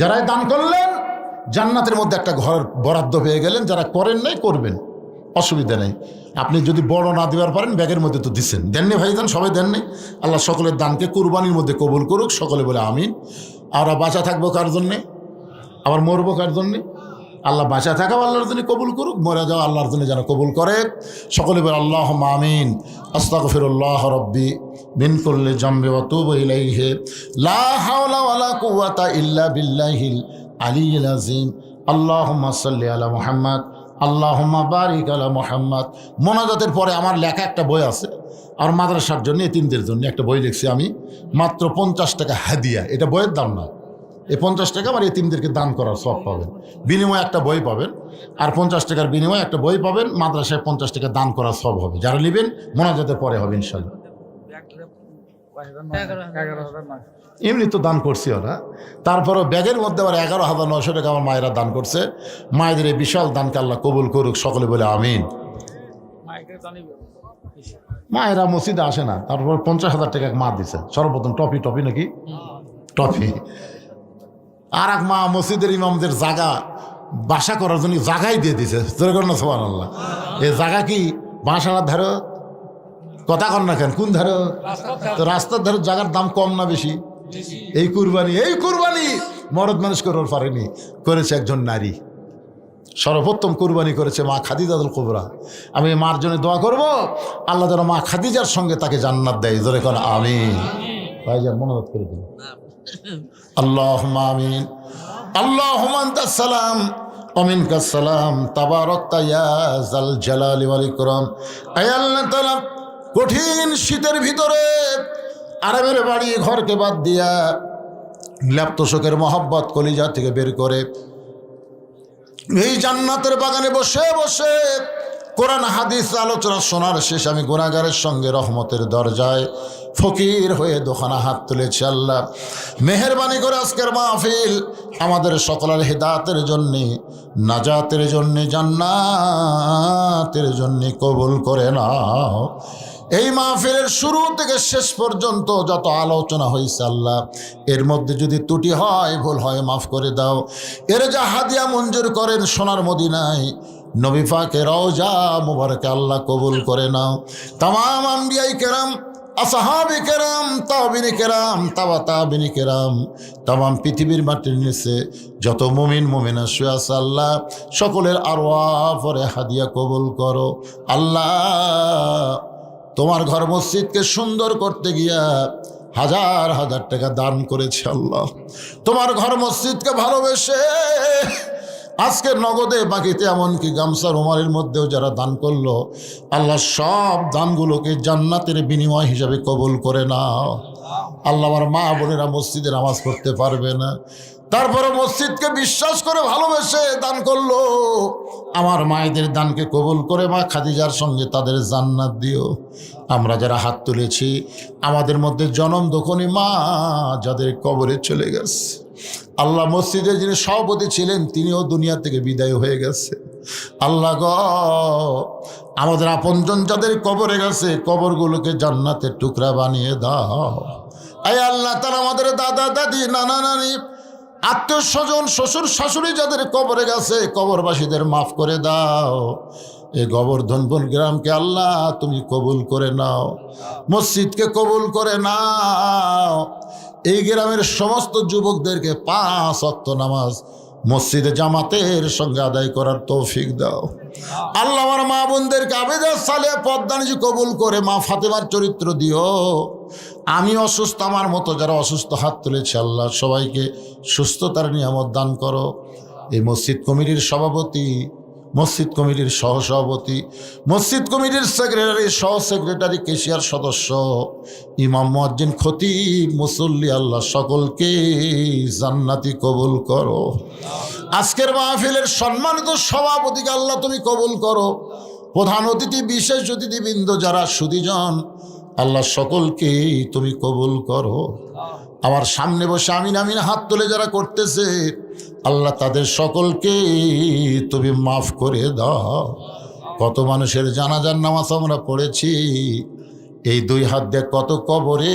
যারাই দান করলেন, জান্নাতের মধ্যে একটা ঘর বরাদ্দ পেয়ে গেলেন। যারা করেন নাই, করবেন, অসুবিধা নেই। আপনি যদি বড় না দেওয়ার পারেন, ব্যাগের মধ্যে তো দিচ্ছেন, দেননি ভাইজান, সবাই দেননি। আল্লাহ সকলের দানকে কুরবানির মধ্যে কবুল করুক, সকলে বলে আমিন। আমরা বাঁচা থাকবো কার জন্যে? আবার মরবো কার জন্যে? আল্লাহ বাঁচা থাকাও আল্লাহর জন্য কবুল করুক, মরে যাওয়া আল্লাহর জন্য যেন কবুল করে। সকলে বলে আল্লাহুম্মা আমিন। আস্তাগফিরুল্লাহ রাব্বি মিন কুল্লি জামবি ওয়া তুবু ইলাইহি লা হাওলা ওয়ালা কুওয়াতা ইল্লা বিল্লাহিল আলিয়্যিল আযীম আল্লাহুম্মা সাল্লি আলা মুহাম্মদ আল্লাহুম্মা বারিক আলা মুহাম্মদ। মোনাজাতের পরে আমার লেখা একটা বই আছে, আর মাদ্রাসার জন্য এতিমদের জন্য একটা বই লিখছি আমি, মাত্র 50 টাকা হাদিয়া। এটা বইয়ের দাম না, এই 50 টাকা আমার এতিমদেরকে দান করার সব পাবেন, বিনিময়ে একটা বই পাবেন, আর 50 টাকার বিনিময়ে একটা বই পাবেন, মাদ্রাসায় 50 টাকা দান করার সব হবে। যারা নেবেন মোনাজাতের পরে হবে ইনশাল্লাহ। এমনি তো দান করছি ওরা, তারপরও ব্যাগের মধ্যে আবার 11,900 টাকা আমার মায়েরা দান করছে। মায়েদের এই বিশাল দানকে আল্লাহ কবুল করুক, সকলে বলে আমিন। মায়েরা মসজিদে আসে না, তারপর 50,000 টাকা মা দিছে সর্বপ্রথম, টপি নাকি টপি। আর এক মা মসজিদের ইমামদের জায়গা বাসা করার জন্য জায়গাই দিয়ে দিছে, সুবহানাল্লাহ। এই জায়গা কি বাসার ধারো, কথা কন না কেন, কোন ধারো? তো রাস্তার ধারো জায়গার দাম কম না বেশি? এই কুরবানি মরদ মানুষ করার পারেনি, করেছে একজন নারী। সর্বোত্তম কুরবানি করেছে মা খাদিজাতুল কুবরা। আমি মার জন্য দোয়া করব, আল্লাহ যেন মা খাদিজার সঙ্গে তাকে জান্নাত দেয়, জোরে কোন আমিন। ভাইজান মনোজাত করে দিন, আল্লাহুম্মা আমিন। আল্লাহুম্মা আনতাস সালাম ওয়া মিনকাস সালাম তাবারাকতা ইয়া যাল জালালি ওয়াল ইকরাম। আয় আল্লাহ তাআলা, কঠিন শীতের ভিতরে আরামের বাড়ি ঘরকে বাদ দিয়া ল্যাপ্তশোকের মহব্বত কলিজা থেকে বের করে এই জান্নাতের বাগানে বসে বসে কোরআন হাদিস আলোচনা শোনার শেষ আমি গুনাহগারের সঙ্গে রহমতের দরজায় ফকির হয়ে দোকানা হাত তুলেছি। আল্লাহ মেহেরবানি করে আজকের মাহফিল আমাদের সকলের হিদায়াতের জন্যে, নাজাতের জন্যে, জান্নাতের জন্যে কবুল করে নাও। এই মাহফিলের শুরু থেকে শেষ পর্যন্ত যত আলোচনা হয়েছে আল্লাহ, এর মধ্যে যদি ত্রুটি হয়, ভুল হয়, মাফ করে দাও। এর যা হাদিয়া মঞ্জুর করেন সোনার মদিনায় নবী পাকের রওজা মুবারকে আল্লাহ কবুল করে নাও। তামাম আম্বিয়ায়ে কেরাম, আসহাবে কেরাম, তাবিনে কেরাম, তাবিনে কেরাম, তামাম পৃথিবীর মাটির নিচে যত মুমিন মুমিনা শুয়ে আছে আল্লাহ, সকলের আরওয়াহ পরে হাদিয়া কবুল করো। আল্লাহ তোমার ঘর মসজিদকে সুন্দর করতে গিয়া হাজার হাজার টাকা দান করেছে আল্লাহ। তোমার ঘর মসজিদকে ভালোবেসে আজকে নগদে বাকিতে এমনকি গামছা রুমালের মধ্যেও যারা দান করলো আল্লাহ, সব দানগুলোকে জান্নাতের বিনিময় হিসাবে কবুল করে নাও। আল্লাহ আমার মা বোনেরা মসজিদে নামাজ পড়তে পারবে না, তারপরে মসজিদকে বিশ্বাস করে ভালোবেসে দান করলো। আমার মায়েদের দানকে কবুল করে মা খাদিজার সঙ্গে তাদের জান্নাত দিও। আমরা যারা হাত তুলেছি আমাদের মধ্যে জনম দখনি মা যাদের কবরে চলে গেছে আল্লাহ, মসজিদে যিনি সভাপতি ছিলেন তিনিও দুনিয়া থেকে বিদায় হয়ে গেছে আল্লাহ গো। আমাদের আপনজন যাদের কবরে গেছে কবরগুলোকে জান্নাতের টুকরা বানিয়ে দাও। আয় আল্লাহ তাআলা আমাদের দাদা দাদি নানা নানি আত্মীয় স্বজন শ্বশুর শাশুড়ি যাদের কবরে গেছে কবরবাসীদের মাফ করে দাও। এই গোবর্ধনপুর গ্রামকে আল্লাহ তুমি কবুল করে নাও, মসজিদকে কবুল করে নাও। এই গ্রামের সমস্ত যুবকদেরকে 5 ওয়াক্ত নামাজ মসজিদে জামাতের সঙ্গে আদায় করার তৌফিক দাও। আল্লাহ আমার মা বোনদেরকে আবেদা সালেহ পদ্মানিজি কবুল করে মা ফাতেমার চরিত্র দিও। আমি অসুস্থ, আমার মতো যারা অসুস্থ হাত তুলেছে আল্লাহ সবাইকে সুস্থতার নিয়ামত দান করো। এই মসজিদ কমিটির সভাপতি, মসজিদ কমিটির সহসভাপতি, মসজিদ কমিটির সেক্রেটারি, সহ সেক্রেটারি, কেশিয়ার সদস্য, ইমাম, মুয়াজ্জিন, খতিব, মুসল্লি আল্লাহ সকলকে জান্নাতি কবুল করো। আজকের মাহফিলের সম্মানিত সভাপতিকে আল্লাহ তুমি কবুল করো। প্রধান অতিথি, বিশেষ অতিথিবৃন্দ যারা সুধীজন আল্লাহ সকলকে তুমি কবুল করো। আমার সামনে বসে আমিন আমিন হাত তুলে যারা করতেছে আল্লাহ তাদের সকলকে তুমি মাফ করে দাও। কত মানুষের জানাজার নামাজ আমরা পড়েছি, এই 2 হাত দিয়ে কত কবরে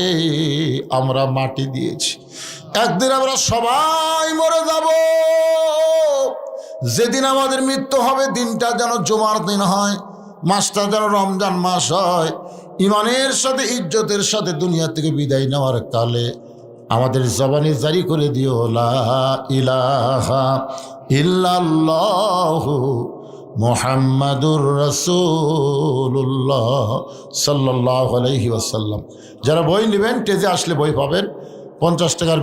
আমরা মাটি দিয়েছি। একদিন আমরা সবাই মরে যাব, যেদিন আমাদের মৃত্যু হবে দিনটা যেন জুমার দিন হয়, মাসটা যেন রমজান মাস হয়। ইমানের সাথে ইজ্জতের সাথে দুনিয়া থেকে বিদায় নেওয়ার কালে আমাদের জবানে জারি করে দিও লা ইলাহা ইল্লাল্লাহু মুহাম্মাদুর রাসূলুল্লাহ সাল্লাল্লাহু আলাইহি ওয়াসাল্লাম। যারা বই নেবেন স্টেজে আসলে বই পাবেন। 50 টাকার